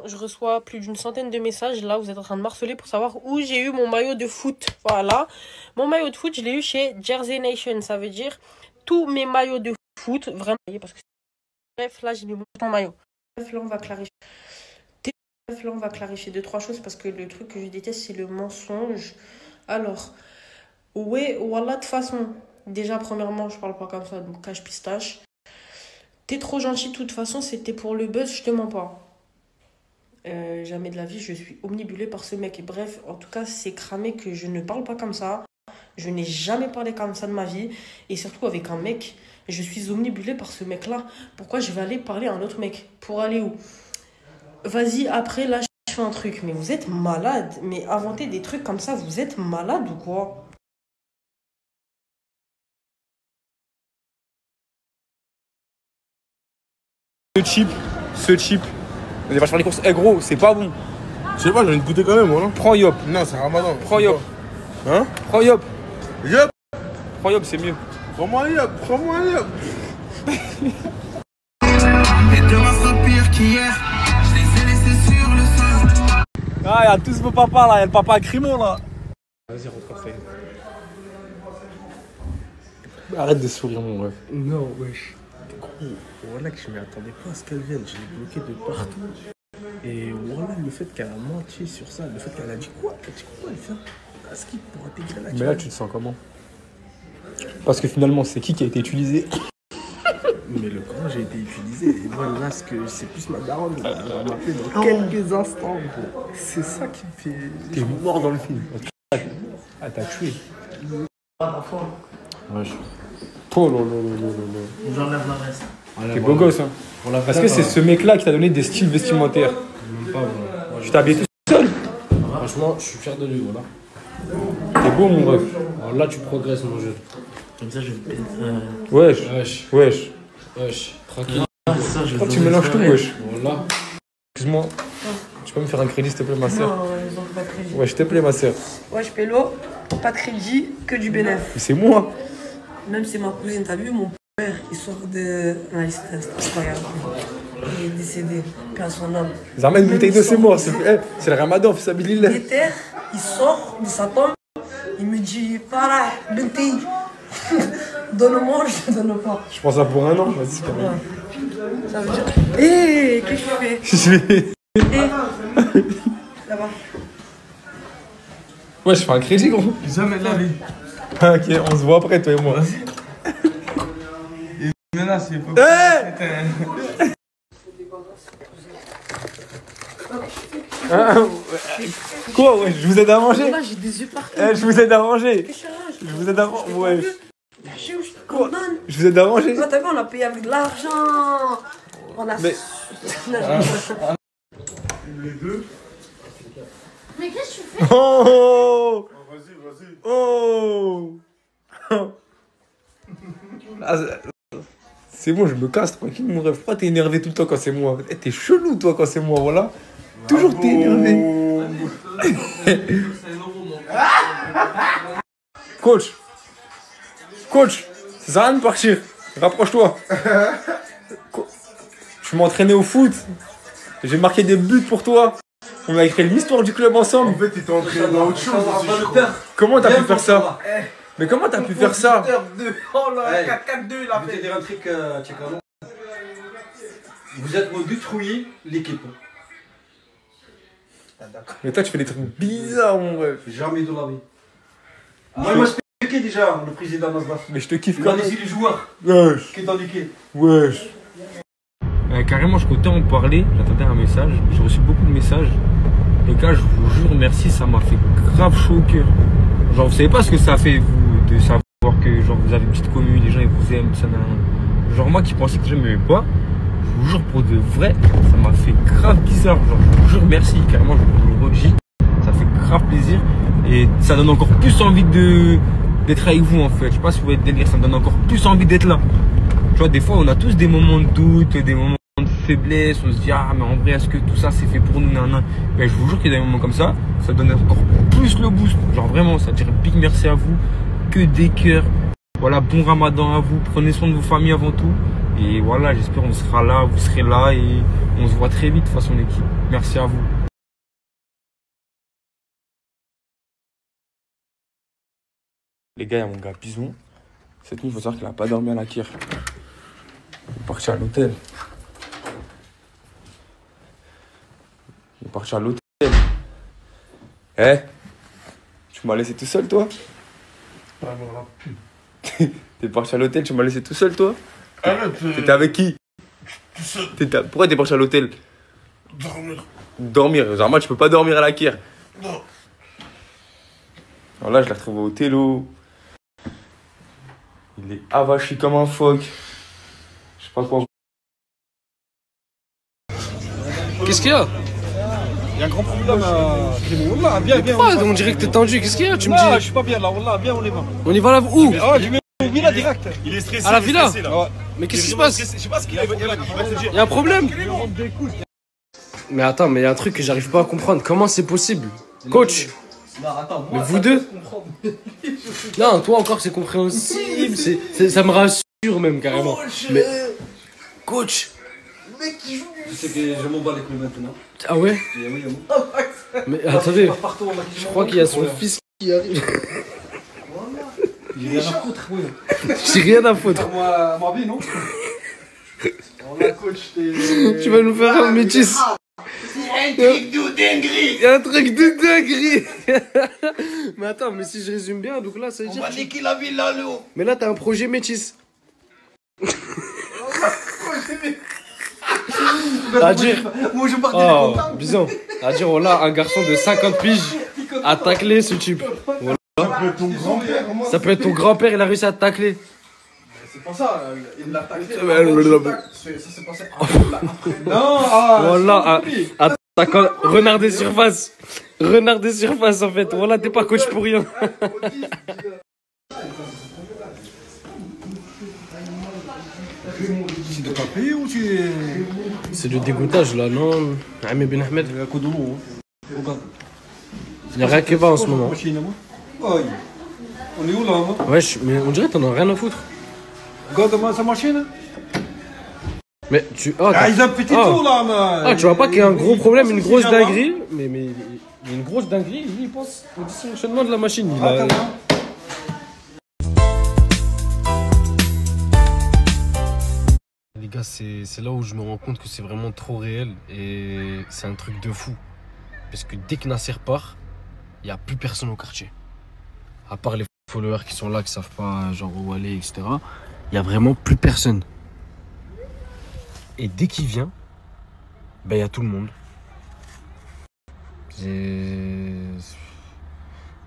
Speaker 20: Je reçois plus d'une centaine de messages. Là, vous êtes en train de m'harceler pour savoir où j'ai eu mon maillot de foot. Voilà. Mon maillot de foot, je l'ai eu chez Jersey Nation. Ça veut dire tous mes maillots de foot. Vraiment. Parce que... Bref, là, j'ai mis mon maillot. Bref, là, on va clarifier. Bref, là, on va clarifier 2-3 choses. Parce que le truc que je déteste, c'est le mensonge. Alors, ouais, voilà, de toute façon. Déjà, premièrement, je parle pas comme ça. Donc, cache pistache. T'es trop gentil. De toute façon, c'était pour le buzz. Je te mens pas. Jamais de la vie je suis omnibulée par ce mec. Et bref, en tout cas, c'est cramé que je ne parle pas comme ça. Je n'ai jamais parlé comme ça de ma vie. Et surtout avec un mec, je suis omnibulée par ce mec-là. Pourquoi je vais aller parler à un autre mec? Pour aller où? Vas-y, après, là, je fais un truc. Mais vous êtes malade. Mais inventer des trucs comme ça, vous êtes malade ou quoi?
Speaker 19: Ce chip. On va faire les courses. Eh gros, c'est pas bon.
Speaker 17: Je sais pas, j'ai envie de goûter quand même, voilà.
Speaker 19: Prends Yop.
Speaker 17: Non, c'est Ramadan.
Speaker 19: Prends Yop.
Speaker 17: Hein?
Speaker 19: Prends Yop.
Speaker 17: Yop.
Speaker 19: Prends Yop, c'est mieux.
Speaker 17: Prends-moi Yop, prends-moi Yop.
Speaker 14: Et demain sera pire qu'hier. Je les ai laissés sur le sol.
Speaker 19: Ah, y'a tous vos papas là, y'a le papa Crimon là. Vas-y, rentre après. Arrête de sourire, mon ref.
Speaker 17: Non, wesh. Gros, voilà que je m'y attendais pas à ce qu'elle vienne. Je l'ai bloqué de partout. Et voilà, le fait qu'elle a menti sur ça, le fait qu'elle a dit quoi? Elle a dit quoi? Elle fait un skip pour intégrer la.
Speaker 19: Mais là, tu te sens comment? Parce que finalement, c'est qui a été utilisé?
Speaker 17: Mais le grand, j'ai été utilisé. Et voilà, ce que c'est plus ma daronne. Elle va m'appeler dans quelques instants, gros. C'est ça qui me fait.
Speaker 19: T'es mort dans le film. Ah, t'as tué. Wesh. Oh là là là là là.
Speaker 5: J'enlève la veste.
Speaker 19: T'es beau gosse, hein. Parce que c'est ce mec-là qui t'a donné des styles vestimentaires.
Speaker 17: Même pas, voilà.
Speaker 19: Tu t'es habillé tout seul?
Speaker 17: Franchement, je suis fier de lui, voilà.
Speaker 19: T'es beau, mon ref.
Speaker 17: Alors là, tu progresses, mon jeu.
Speaker 5: Comme ça, je vais.
Speaker 19: Wesh.
Speaker 17: Wesh.
Speaker 19: Wesh.
Speaker 17: Wesh. Tranquille.
Speaker 5: Ça, je
Speaker 19: Pourquoi tu mélanges tout, wesh?
Speaker 17: Voilà.
Speaker 19: Excuse-moi. Tu peux me faire un crédit, s'il te plaît, ma soeur?
Speaker 20: Non, ils ont pas de crédit.
Speaker 19: Ouais, s'il te plaît, ma soeur.
Speaker 20: Wesh, Pélo, pas de crédit, que du bénéfice.
Speaker 19: C'est moi.
Speaker 20: Même c'est ma cousine, t'as vu, mon père, il sort de. Non, c'est incroyable. Il est décédé, puis à son âme.
Speaker 19: Ils amènent une bouteille d'eau, c'est moi. C'est le ramadan, fils Abilillah.
Speaker 20: Il sort de sa tombe, il me dit Farah, Benti, donne-moi, je te donne pas.
Speaker 19: Je prends ça pour un an, vas-y, c'est pas mal.
Speaker 20: Ça veut dire. Hé, qu'est-ce que tu fais? Là-bas.
Speaker 19: Ouais, je fais un crédit, gros.
Speaker 17: Jamais de la vie.
Speaker 19: Ok, on se voit après, toi et moi.
Speaker 17: Il menace, il faut.
Speaker 19: Quoi, ouais, je vous aide à manger?
Speaker 20: Là, j'ai des yeux partout.
Speaker 19: Je vous aide à manger. Je vous aide à manger. Ouais.
Speaker 20: Quoi?
Speaker 19: Je vous aide à manger.
Speaker 20: Toi, t'as vu, on a payé avec de l'argent. On a.
Speaker 19: Mais.
Speaker 17: Les deux.
Speaker 11: Mais qu'est-ce que tu fais?
Speaker 19: Oh!
Speaker 17: Vas-y.
Speaker 19: Oh! C'est bon, je me casse tranquille, mon rêve. Pourquoi t'es énervé tout le temps quand c'est moi? T'es chelou, toi, quand c'est moi, voilà. Toujours t'es énervé. Coach, ça sert à rien de partir. Rapproche-toi. Je m'entraînais au foot. J'ai marqué des buts pour toi. On a écrit l'histoire du club ensemble.
Speaker 17: En fait, t'étais entraîné dans autre chose.
Speaker 19: Comment t'as pu faire ça? Mais comment t'as pu faire ça?
Speaker 4: Oh là, 4-4-2, il a fait. Je vais te dire un truc, Tchekano. Vous êtes détruit l'équipe.
Speaker 19: Mais toi, tu fais des trucs bizarres, mon rêve.
Speaker 4: Jamais de la vie. Moi, il m'a expliqué déjà, le président Nasdaq.
Speaker 19: Mais je te kiffe quand même.
Speaker 4: Il a les joueurs.
Speaker 19: Wesh.
Speaker 4: Qui est indiqué.
Speaker 19: Wesh. Carrément, je comptais en parler. J'attendais un message. J'ai reçu beaucoup de messages. Les gars, je vous jure, merci. Ça m'a fait grave chaud au cœur. Genre, vous savez pas ce que ça fait, vous, de savoir que genre, vous avez une petite commune, les gens ils vous aiment, ça n'a rien. Genre, moi qui pensais que les gens m'aimaient pas, je vous jure, pour de vrai, ça m'a fait grave bizarre. Genre, je vous jure, merci. Carrément, je vous le redis. Ça fait grave plaisir. Et ça donne encore plus envie d'être avec vous, en fait. Je sais pas si vous voyez le délire, ça me donne encore plus envie d'être là. Tu vois, des fois, on a tous des moments de doute, des moments de faiblesse. On se dit, ah, mais en vrai, est-ce que tout ça, c'est fait pour nous? Non, non. Mais je vous jure qu'il y a des moments comme ça donne encore plus le boost. Genre vraiment, ça dirait big merci à vous. Que des cœurs. Voilà, bon ramadan à vous. Prenez soin de vos familles avant tout. Et voilà, j'espère qu'on sera là, vous serez là et on se voit très vite de façon l'équipe. Merci à vous. Les gars, il y a mon gars Bison. Cette nuit, il faut savoir qu'il n'a pas dormi à la Kir. Il est parti à l'hôtel. Il est parti à l'hôtel. Eh, tu m'as laissé tout seul, toi? T'es parti à l'hôtel, tu m'as laissé tout seul, toi? T'étais avec qui? Tout seul. Pourquoi t'es parti à l'hôtel?
Speaker 16: Dormir.
Speaker 19: Dormir. Genre, tu peux pas dormir à la Kir.
Speaker 16: Non.
Speaker 19: Alors là, je l'ai retrouvé au télo. Il est avachi comme un phoque. Je sais pas quoi.
Speaker 9: Qu'est-ce qu'il y a?
Speaker 21: Il y a un grand problème à Clément. Wallah, viens, viens.
Speaker 9: On dirait que t'es tendu. Qu'est-ce qu'il y a? Tu me
Speaker 21: Non,
Speaker 9: dis.
Speaker 21: je suis pas bien là. Wallah, viens, on y va.
Speaker 9: On y va là où?
Speaker 21: Ah, je vais au villa direct.
Speaker 22: Il est stressé.
Speaker 9: À la villa?
Speaker 22: Là.
Speaker 9: Mais qu'est-ce qui se passe?
Speaker 22: Je sais pas ce qu'il va te dire.
Speaker 9: Il y a un problème? Mais attends, mais il y a un truc que j'arrive pas à comprendre. Comment c'est possible? Coach?
Speaker 21: Non, attends, moi,
Speaker 9: mais vous deux? Non, toi encore c'est compréhensible. Ça me rassure même carrément. Mais coach?
Speaker 21: Le mec qui joue. Tu sais que je m'en bats les couilles maintenant.
Speaker 9: Ah ouais?
Speaker 21: Oui,
Speaker 9: mais attendez, je crois qu'il y a son fils qui arrive.
Speaker 21: J'ai rien à foutre, oui.
Speaker 9: J'ai rien à foutre.
Speaker 21: Ma vie, non? Coach,
Speaker 9: tu vas nous faire un métis.
Speaker 21: Il y a un truc de dinguerie.
Speaker 9: Il y a un truc de dinguerie. Mais attends, mais si je résume bien, donc là ça veut dire.
Speaker 21: On va niquer la ville là, Léo.
Speaker 9: Mais là t'as un projet métis. À dire,
Speaker 21: moi je pars
Speaker 9: Bison, à dire voilà un garçon de 50 piges a taclé ce type. Voilà.
Speaker 21: Ça peut être ton grand-père.
Speaker 9: Ça peut être ton grand-père, il a réussi à te tacler.
Speaker 21: C'est pas ça, il l'a taclé. Ça s'est passé après. Non,
Speaker 9: voilà, attaquant, renard des surfaces. Renard des surfaces en fait. Voilà, t'es pas coach pour rien.
Speaker 21: C'est de taper ou tu es.
Speaker 9: C'est du dégoûtage là, non? Ami Ben Ahmed.
Speaker 21: Il y a un coup de l'eau. Regarde.
Speaker 9: Il n'y a rien qui va en ce moment.
Speaker 21: On est où là?
Speaker 9: Wesh, mais on dirait que t'en as rien à foutre.
Speaker 21: Regarde sa machine.
Speaker 9: Mais tu.
Speaker 21: Ils ont petit tout là,
Speaker 9: mais. Tu vois pas qu'il y a un gros problème, une grosse dinguerie? Mais il y a une grosse dinguerie, lui il pense au dysfonctionnement de la machine. Les gars, c'est là où je me rends compte que c'est vraiment trop réel et c'est un truc de fou. Parce que dès que Nasser part, il n'y a plus personne au quartier. À part les followers qui sont là, qui savent pas genre où aller, etc. Il n'y a vraiment plus personne. Et dès qu'il vient, ben il y a tout le monde.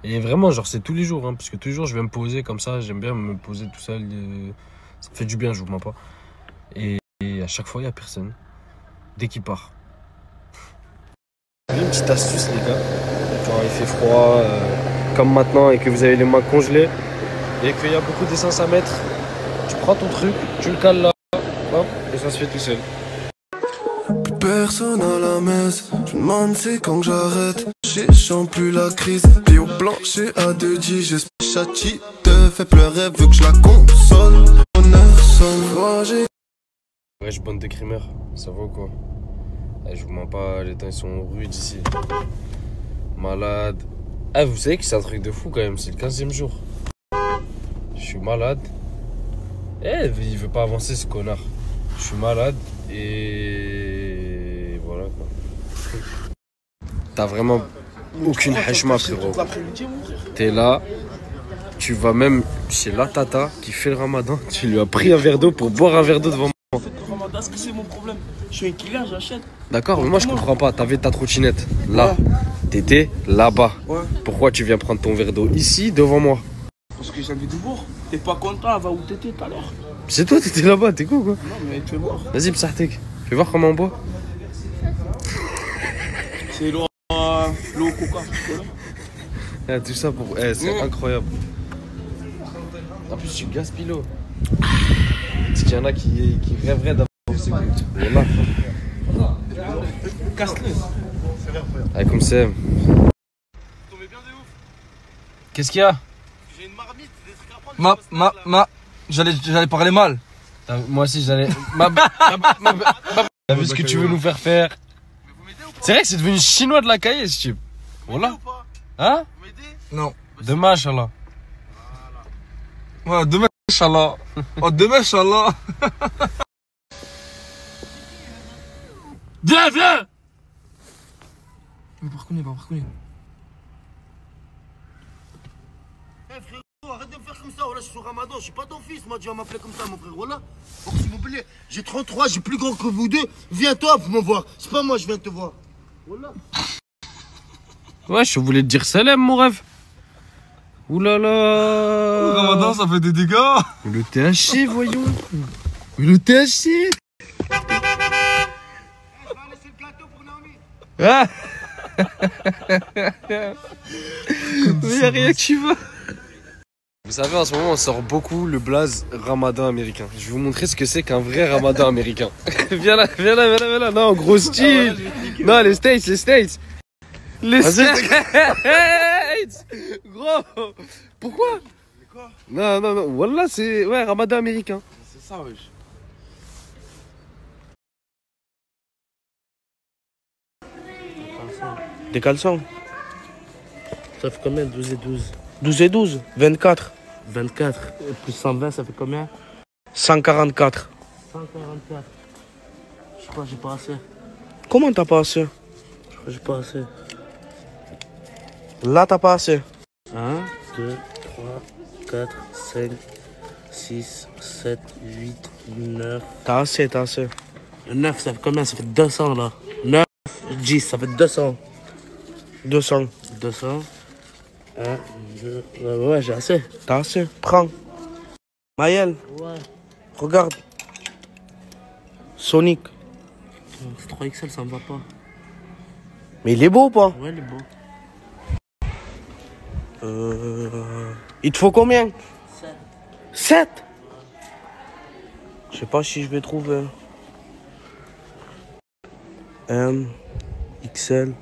Speaker 9: Et vraiment, genre c'est tous les jours, hein, parce que tous les jours je vais me poser comme ça, j'aime bien me poser tout seul. Ça me fait du bien, je vous mens pas. Et à chaque fois, il n'y a personne. Dès qu'il part. Une petite astuce, les gars. Quand il fait froid, comme maintenant, et que vous avez les mains congelées, et qu'il y a beaucoup d'essence à mettre, tu prends ton truc, tu le cales là, hop, et ça se fait tout seul.
Speaker 12: Plus personne à la messe. Je me demande c'est quand que j'arrête. Je sens plus la crise. Pied au plancher à 2 10. Chati te fait pleurer, vu que je la console. Honneur sonne.
Speaker 9: Wesh, bande de crimeurs, ça va ou quoi? Je vous mens pas, les temps ils sont rudes ici. Malade. Vous savez que c'est un truc de fou quand même, c'est le 15e jour. Je suis malade. Il veut pas avancer ce connard. Je suis malade et voilà quoi. T'as vraiment aucune hachma, frérot. T'es là, tu vas même chez la tata qui fait le ramadan, tu lui as pris un verre d'eau pour boire un verre d'eau devant moi.
Speaker 21: Est-ce que c'est mon problème? Je suis un killer, j'achète.
Speaker 9: D'accord, mais moi je comprends pas. T'avais ta trottinette là, t'étais là-bas.
Speaker 21: Ouais.
Speaker 9: Pourquoi tu viens prendre ton verre d'eau ici devant moi?
Speaker 21: Parce que j'avais du bourg. T'es pas content, va où t'étais tout à l'heure.
Speaker 9: C'est toi, t'étais là-bas, t'es quoi?
Speaker 21: Non, mais tu veux voir.
Speaker 9: Vas-y, Psartek, fais voir comment on boit.
Speaker 21: C'est l'eau coca.
Speaker 9: Tout ça pour. C'est incroyable. En plus, tu gaspilles l'eau. Est-ce qu'il y en a qui rêveraient d'avoir ce goût? Voilà.
Speaker 15: Casse-le.
Speaker 9: Ah, comme c'est.
Speaker 3: Qu'est-ce qu'il y a?
Speaker 15: J'ai une marmite, des trucs à prendre.
Speaker 3: J'allais parler mal.
Speaker 9: Moi aussi, j'allais. T'as vu ce que tu veux nous faire faire? C'est vrai que c'est devenu chinois de la cahier, ce type. Voilà. Hein?
Speaker 3: Non.
Speaker 9: Demain, Inch'Allah.
Speaker 3: Ouais, demain, Inch'Allah. Oh, demain, Inch'Allah.
Speaker 15: Viens, viens!
Speaker 3: Mais par contre,
Speaker 4: Eh frérot, arrête de me faire comme ça, voilà, je suis sur Ramadan, je suis pas ton fils, moi tu vas m'appeler comme ça mon frère, voilà. Oh, s'il vous plaît, j'ai 33, j'ai plus grand que vous deux, viens toi pour me voir, c'est pas moi je viens te voir. Voilà.
Speaker 9: Ouais, je voulais te dire salam, mon rêve. Oulala.
Speaker 3: Ramadan, ça fait des dégâts.
Speaker 9: Le THC, voyons. Le THC. Ah. Mais y'a rien que tu veux. Vous savez, en ce moment, on sort beaucoup le blaze ramadan américain. Je vais vous montrer ce que c'est qu'un vrai ramadan américain. Viens là. Non, gros style. Non, les States. Les States. Gros. Pourquoi? Non. Wallah, c'est... Ouais, ramadan américain.
Speaker 3: C'est ça, wesh.
Speaker 9: Des caleçons. Ça fait combien? 12 et 12. 12 et 12? 24. 24. Et plus 120, ça fait combien? 144. 144. Je crois que j'ai pas assez. Comment t'as pas assez? Je crois que j'ai pas assez. Là, t'as pas assez. 1, 2, 3, 4, 5, 6, 7, 8, 9. T'as assez. Le 9, ça fait combien? Ça fait 200 là. 9, 10, ça fait 200. 200. 1, 2, ouais, j'ai assez. T'as assez. Prends. Maël. Ouais. Regarde. Sonic. C'est 3XL, ça me va pas. Mais il est beau ou pas? Ouais, il est beau. Il te faut combien? 7. 7? Je sais pas si je vais trouver. M, XL.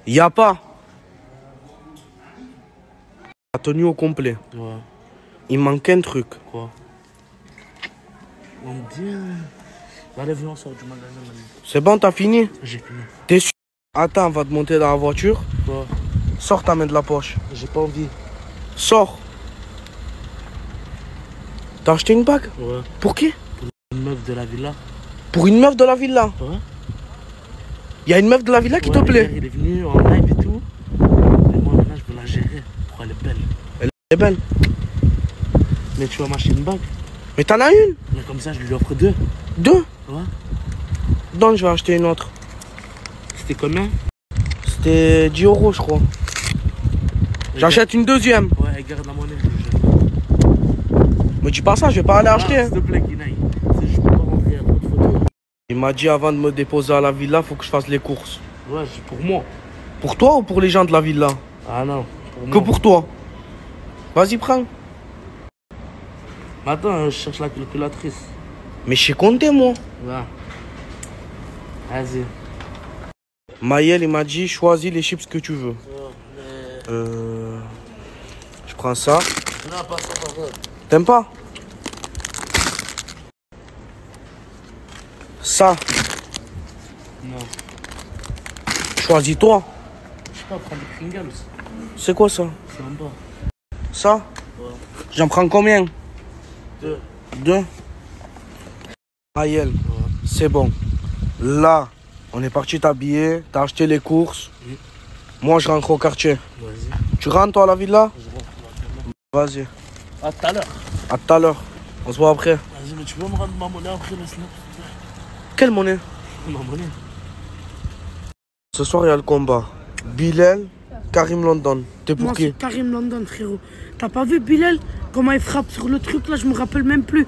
Speaker 9: Y a pas. La tenue au complet. Ouais. Il manque un truc. Quoi? On dit. Allez, viens, on sort du magasin. C'est bon, t'as fini? J'ai fini. T'es sûr? Attends, on va te monter dans la voiture. Quoi? Sors ta main de la poche. J'ai pas envie. Sors. T'as acheté une bague? Ouais. Pour qui? Pour une meuf de la villa. Pour une meuf de la villa? Ouais. Y'a une meuf de la villa qui te plaît? Il est venu en live et tout. Et moi maintenant je veux la gérer. Pourquoi elle est belle? Elle est belle. Mais tu vas m'acheter une bague. Mais t'en as une? Mais comme ça je lui offre 2. 2? Ouais. Donc je vais acheter une autre. C'était combien? C'était 10 € je crois. J'achète une deuxième. Ouais, garde la monnaie. Me dis pas ça, je vais pas aller acheter. S'il te plaît, Kinaï. Je peux pas rentrer à trop de photos. Il m'a dit avant de me déposer à la villa, faut que je fasse les courses. Ouais, c'est pour moi. Pour toi ou pour les gens de la villa? Ah non, pour moi. Que pour toi? Vas-y, prends. Attends, je cherche la calculatrice. Mais je sais compter, moi. Ouais. Vas-y. Maël, il m'a dit, choisis les chips que tu veux. Je prends ça. Non, pas ça, par contre. T'aimes pas? Ça. Non. Choisis-toi. Je sais pas, prendre des Pringles. C'est quoi ça? C'est en bas. Ça? Ouais. J'en prends combien? 2. 2? Maël, ouais. C'est bon. Là, on est parti t'habiller, t'as acheté les courses. Oui. Moi, je rentre au quartier. Vas-y. Tu rentres, toi, à la villa? Je rentre. Vas-y. À tout à l'heure. À tout à l'heure. On se voit après. Vas-y, mais tu peux me rendre ma monnaie après le snap? Quelle monnaie? Ma monnaie. Ce soir, il y a le combat. Bilal, Karim London. T'es pour qui?
Speaker 2: Karim London, frérot. T'as pas vu Bilal? Comment il frappe sur le truc là? Je me rappelle même plus.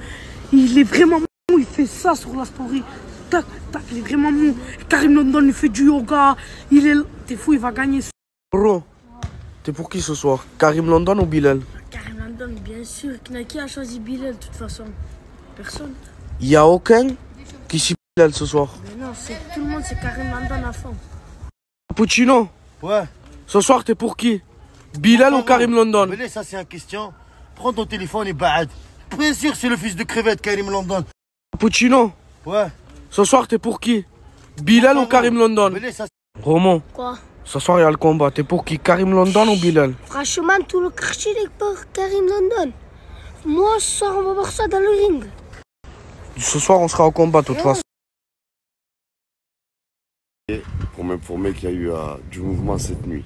Speaker 2: Il est vraiment mou. Il fait ça sur la story. Tac, tac, il est vraiment mou. Karim London, il fait du yoga. Il est... T'es fou, il va gagner.
Speaker 9: Bro, t'es pour qui ce soir? Karim London ou Bilal?
Speaker 2: Karim London, bien sûr. sûr, qui a choisi Bilal de toute façon? Personne.
Speaker 9: Il y a aucun qui suit Bilal ce soir.
Speaker 2: Mais non, tout le monde, c'est Karim London à fond.
Speaker 9: Cappuccino.
Speaker 4: Ouais.
Speaker 9: Ce soir, t'es pour qui? Bilal ou Karim London?
Speaker 4: Mais ça, c'est une question. Prends ton téléphone et baad. Bien sûr, c'est le fils de crevette, Karim London.
Speaker 9: Cappuccino.
Speaker 4: Ouais.
Speaker 9: Ce soir, t'es pour qui? Bilal ou Karim London? Roman.
Speaker 6: Quoi?
Speaker 9: Ce soir, il y a le combat. T'es pour qui? Karim London ou Bilal?
Speaker 6: Franchement, tout le quartier est pour Karim London. Moi, ce soir, on va voir ça dans le ring.
Speaker 9: Ce soir, on sera au combat, de toute façon.
Speaker 16: Pour m'informer qu'il y a eu du mouvement cette nuit.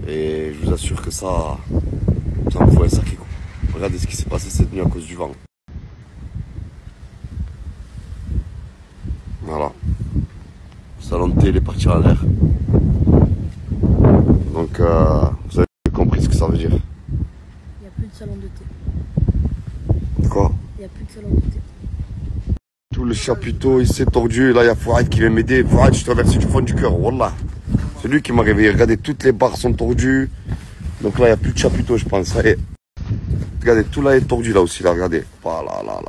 Speaker 16: Et je vous assure que ça me fout un sacré coup. Regardez ce qui s'est passé cette nuit à cause du vent. Voilà. Le salon de thé, il est parti en l'air. Donc, vous avez compris ce que ça veut dire.
Speaker 2: Il n'y a plus de salon de thé.
Speaker 16: Quoi?
Speaker 2: Il n'y a plus de salon de thé.
Speaker 16: Tout le chapiteau, il s'est tordu. Là, il y a Fouad qui vient m'aider. Fouad, je te remercie du fond du cœur. Wallah. C'est lui qui m'a réveillé. Regardez, toutes les barres sont tordues. Donc là, il n'y a plus de chapiteau, je pense. Allez. Regardez, tout là est tordu là aussi. Là, regardez. Voilà, là.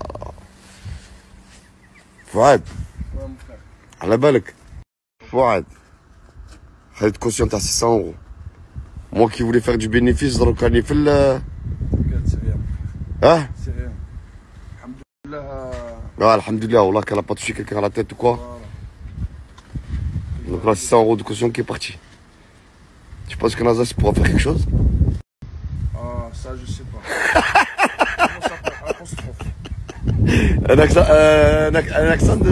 Speaker 16: Fouad. À la balak. Fouad. Être conscient à 600 €. Moi qui voulais faire du bénéfice dans le carnifel.
Speaker 21: C'est rien.
Speaker 16: Hein?
Speaker 21: C'est rien. Alhamdoulilah.
Speaker 16: Ah, alhamdoulilah, Allah qu'elle a pas touché quelqu'un à la tête ou quoi. Donc là, 600 € de caution qui est parti. Tu penses que Nazas pourra faire quelque chose?
Speaker 21: Ah, ça, je sais pas. Comment ça s'appelle? Apostrophe.
Speaker 16: Un accent de.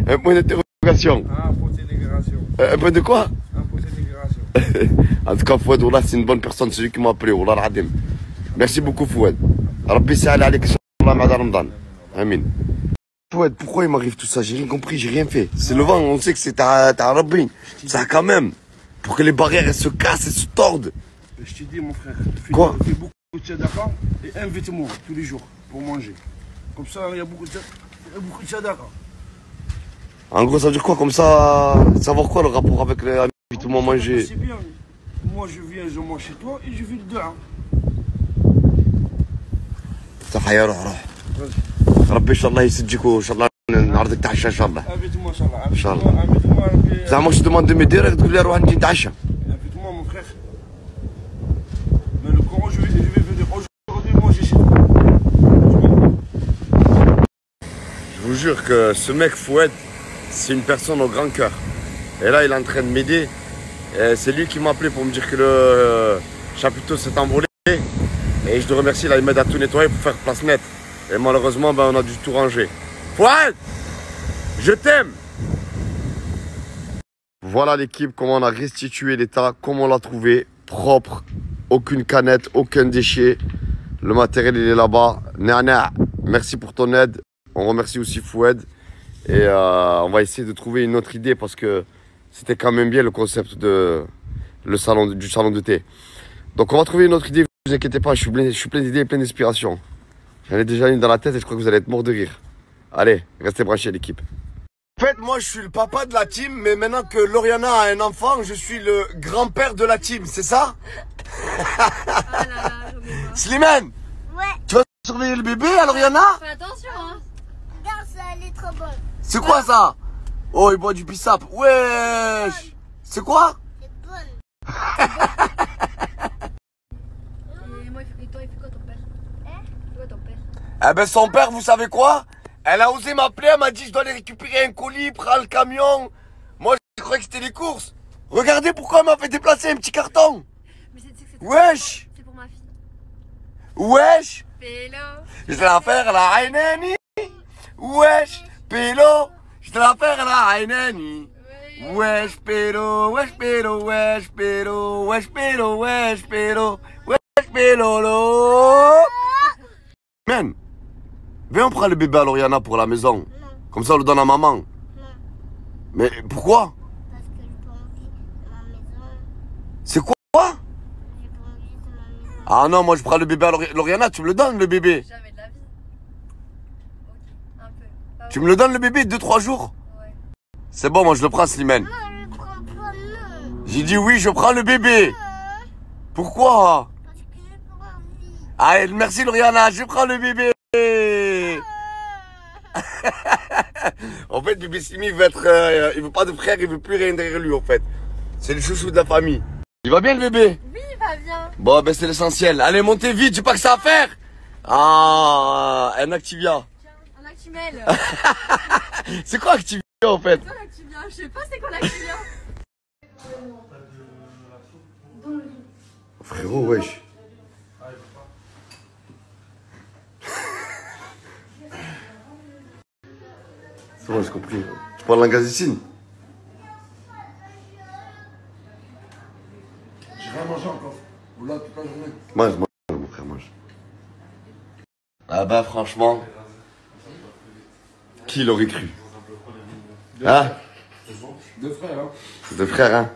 Speaker 16: Un point d'interrogation.
Speaker 21: Un point d'interrogation.
Speaker 16: Un point de quoi?
Speaker 21: Un point d'interrogation.
Speaker 16: En tout cas, Fouad, Wallah, c'est une bonne personne. C'est lui qui m'a appelé. Wallah al-Adim. Merci beaucoup, Fouad. Rabbi Sa'ala alayk Inch'Allah ma'ad Ramadan. Amin. Fouad, pourquoi il m'arrive tout ça? J'ai rien compris, j'ai rien fait. C'est le vent, on sait que c'est ta Rabbi. Ça quand même. Pour que les barrières elles se cassent, elles se tordent.
Speaker 21: Je te dis, mon frère.
Speaker 16: Quoi?
Speaker 21: Fais beaucoup de sadaqa et invite-moi tous les jours pour manger. Comme ça, il y a beaucoup de sadaqa.
Speaker 16: En gros, ça veut dire quoi? Comme ça, savoir quoi le rapport avec les invite-moi manger?
Speaker 21: C'est bien. Moi, je viens, je mange chez toi et je vis le dua.
Speaker 16: تحيا روح ربي ان شاء الله يسجيك وان شاء الله نعرضك تعشى ان شاء الله
Speaker 21: Invite-moi, Inch'Allah.
Speaker 16: ان شاء الله
Speaker 21: Invite-moi, Rabbi.
Speaker 16: زعما je demande de me dire تقول لي روح نجي نتعشى.
Speaker 21: Invite-moi, mon frère. Mais le Coran, je vais venir aujourd'hui manger chez toi.
Speaker 16: Je vous jure que ce mec Fouad, c'est une personne au grand cœur. Et là, il est en train de m'aider. C'est lui qui m'a appelé pour me dire que le chapiteau s'est envolé. Et je le remercie, là, il m'aide à tout nettoyer pour faire place nette. Et malheureusement, ben, on a dû tout ranger. Fouad, je t'aime. Voilà l'équipe, comment on a restitué l'état, comment on l'a trouvé. Propre, aucune canette, aucun déchet. Le matériel, il est là-bas. Nana, merci pour ton aide. On remercie aussi Fouad. Et on va essayer de trouver une autre idée parce que c'était quand même bien le concept du salon de thé. Donc on va trouver une autre idée, ne vous inquiétez pas, je suis plein d'idées et plein d'inspiration. J'en ai déjà une dans la tête et je crois que vous allez être mort de rire. Allez, restez branchés l'équipe. En fait, moi je suis le papa de la team, mais maintenant que Lauriana a un enfant, je suis le grand-père de la team, c'est ça? Slimane.
Speaker 6: Ouais.
Speaker 16: Tu vas surveiller le bébé à Lauriana?
Speaker 6: Fais attention, hein. Regarde, ça, elle est trop bonne.
Speaker 16: C'est quoi ça? Oh, il boit du bissap. Wesh. C'est quoi?
Speaker 6: C'est bonne. Et toi, il fait quoi ton père? C'est quoi ton père?
Speaker 16: Eh ben son père, vous savez quoi? Elle a osé m'appeler, elle m'a dit je dois aller récupérer un colis, prendre le camion. Moi je croyais que c'était les courses. Regardez pourquoi elle m'a fait déplacer un petit carton.
Speaker 6: Mais c'est
Speaker 16: Wesh.
Speaker 6: C'est pour ma fille.
Speaker 16: Wesh.
Speaker 6: Pélo.
Speaker 16: Je vais la faire la Ainani. Wesh. Pélo. Je vais la faire la Ainani. Wesh pélo, wesh pélo, wesh pélo, wesh pélo, wesh pélo, wesh pélo, lo. Man, viens on prend le bébé à Lauriana pour la maison. Non. Comme ça on le donne à maman. Non. Mais pourquoi?
Speaker 6: Parce que j'ai pas envie de ma maison.
Speaker 16: C'est quoi?
Speaker 6: J'ai pas envie de ma maison.
Speaker 16: Ah non, moi je prends le bébé à Lauriana, tu me le donnes le bébé.
Speaker 6: Jamais de la vie. Ok, un peu.
Speaker 16: Tu me le donnes le bébé 2-3 jours? Ouais. C'est bon, moi je le prends Slimane.
Speaker 6: Non, je le prends pas, non.
Speaker 16: J'ai dit oui, je prends le bébé. Pourquoi?
Speaker 6: Parce que j'ai pas envie
Speaker 16: Allez, merci Lauriana, je prends le bébé. En fait, bébé Simi, il veut pas de frère, il veut plus rien derrière lui en fait. C'est le chouchou de la famille. Il va bien le bébé?
Speaker 11: Oui, il va bien.
Speaker 16: Bon, ben c'est l'essentiel. Allez, montez vite, j'ai pas que ça à faire. Ah, un Activia.
Speaker 11: Un Actimel.
Speaker 16: C'est quoi Activia en fait?
Speaker 11: C'est quoi l'Activia? Je sais pas c'est quoi l'Activia.
Speaker 16: Frérot, wesh. C'est bon, j'ai compris. Tu parles en gazicine?
Speaker 21: J'ai rien mangé encore. Ou là, toute la journée.
Speaker 16: Mange, mon frère, mange. Ah bah franchement, qui l'aurait cru? Hein?
Speaker 21: Deux frères, hein.
Speaker 16: Deux frères, hein.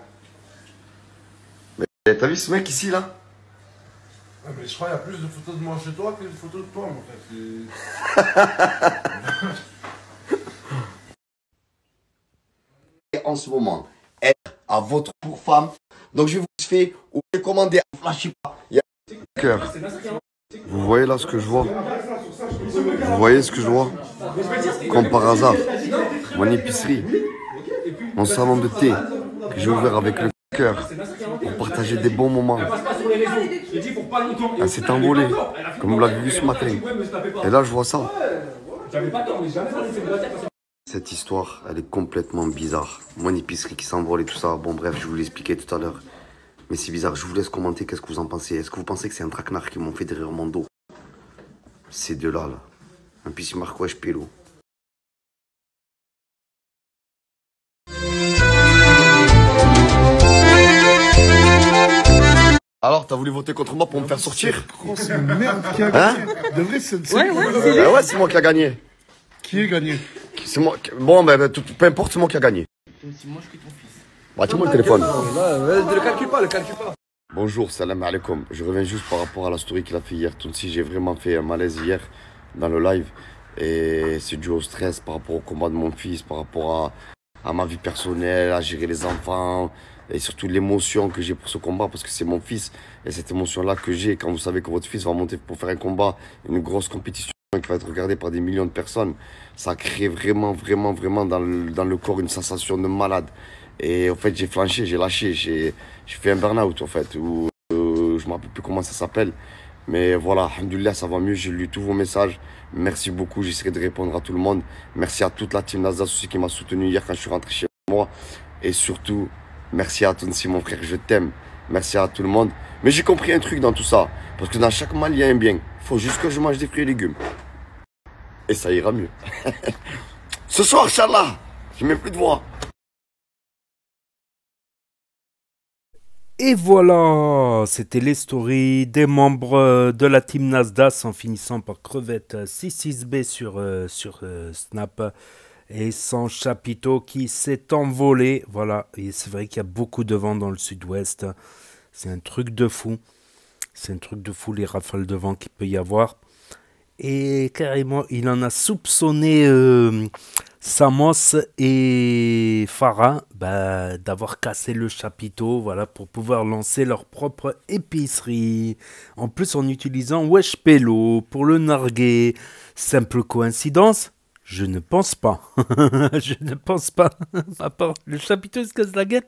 Speaker 16: Mais t'as vu ce mec ici, là?
Speaker 21: Ouais, mais je crois qu'il y a plus de photos de moi chez toi que de photos de toi, en fait.
Speaker 16: En ce moment, être à votre pour femme. Donc je vous fais, ou commander un flash pas. Il y a un cœur. Vous voyez là ce que je vois? Vous voyez ce que je vois? Comme par hasard, mon épicerie, mon salon de thé que j'ai ouvert avec le cœur pour partager des bons moments. Elle s'est envolée, comme vous l'avez vu ce matin. Et là je vois ça. Cette histoire, elle est complètement bizarre. Mon épicerie qui s'envole et tout ça. Bon bref, je vous l'expliquais tout à l'heure. Mais c'est bizarre, je vous laisse commenter, qu'est-ce que vous en pensez? Est-ce que vous pensez que c'est un traquenard qui m'ont fait derrière mon dos? Ces deux-là, là. Un petit marque wesh pélo. Alors, t'as voulu voter contre moi pour me faire sortir?
Speaker 21: C'est une merde qui a gagné. De vrai,
Speaker 16: c'est moi qui a gagné.
Speaker 21: Qui a gagné?
Speaker 16: C'est moi. Bon, ben, peu importe, c'est moi qui a gagné.
Speaker 5: C'est moi qui ton fils.
Speaker 16: Bah, tiens-moi le téléphone.
Speaker 3: Ne le calcule pas, le calcule pas.
Speaker 16: Bonjour, salam alaikum. Je reviens juste par rapport à la story qu'il a fait hier. Tounsi, j'ai vraiment fait un malaise hier dans le live. Et c'est dû au stress par rapport au combat de mon fils, par rapport à ma vie personnelle, à gérer les enfants. Et surtout l'émotion que j'ai pour ce combat, parce que c'est mon fils. Et cette émotion-là que j'ai quand vous savez que votre fils va monter pour faire un combat, une grosse compétition qui va être regardée par des millions de personnes, ça crée vraiment dans le corps une sensation de malade. Et en fait, j'ai flanché, j'ai lâché, j'ai fait un burn-out en fait, ou je ne me rappelle plus comment ça s'appelle. Mais voilà, alhamdoulilah, ça va mieux, j'ai lu tous vos messages. Merci beaucoup, j'essaierai de répondre à tout le monde. Merci à toute la team Nasdaq aussi qui m'a soutenu hier quand je suis rentré chez moi. Et surtout, merci à Tounsi, mon frère, je t'aime. Merci à tout le monde. Mais j'ai compris un truc dans tout ça. Parce que dans chaque mal, il y a un bien. Il faut juste que je mange des fruits et légumes. Et ça ira mieux. Ce soir, Inch'Allah, je mets plus de voix.
Speaker 1: Et voilà, c'était les stories des membres de la team Nasdaq en finissant par crevette 66B sur Snap et son chapiteau qui s'est envolé. Voilà, et c'est vrai qu'il y a beaucoup de vent dans le sud-ouest. C'est un truc de fou. C'est un truc de fou les rafales de vent qu'il peut y avoir. Et carrément, il en a soupçonné Samos et Farah d'avoir cassé le chapiteau, voilà, pour pouvoir lancer leur propre épicerie. En plus, en utilisant Wesh Pélo pour le narguer. Simple coïncidence? Je ne pense pas. Je ne pense pas. À part le chapiteau se casse la gueule.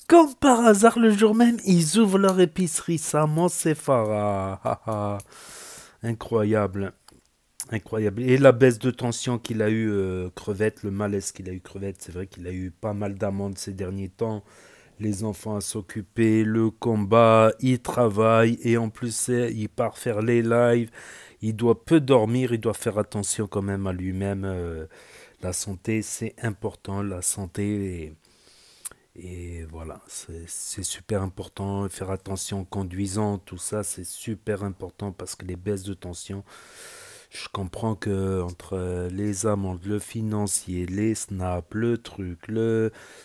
Speaker 1: Comme par hasard, le jour même, ils ouvrent leur épicerie. Samos et Farah. Incroyable. Incroyable. Et la baisse de tension qu'il a eu Crevette, le malaise qu'il a eu Crevette, c'est vrai qu'il a eu pas mal d'amendes ces derniers temps. Les enfants à s'occuper, le combat, il travaille et en plus il part faire les lives. Il doit peu dormir, il doit faire attention quand même à lui-même. La santé, c'est important, la santé et voilà, c'est super important. Faire attention en conduisant, tout ça, c'est super important parce que les baisses de tension... Je comprends que entre les amendes, le financier, les snaps, le truc,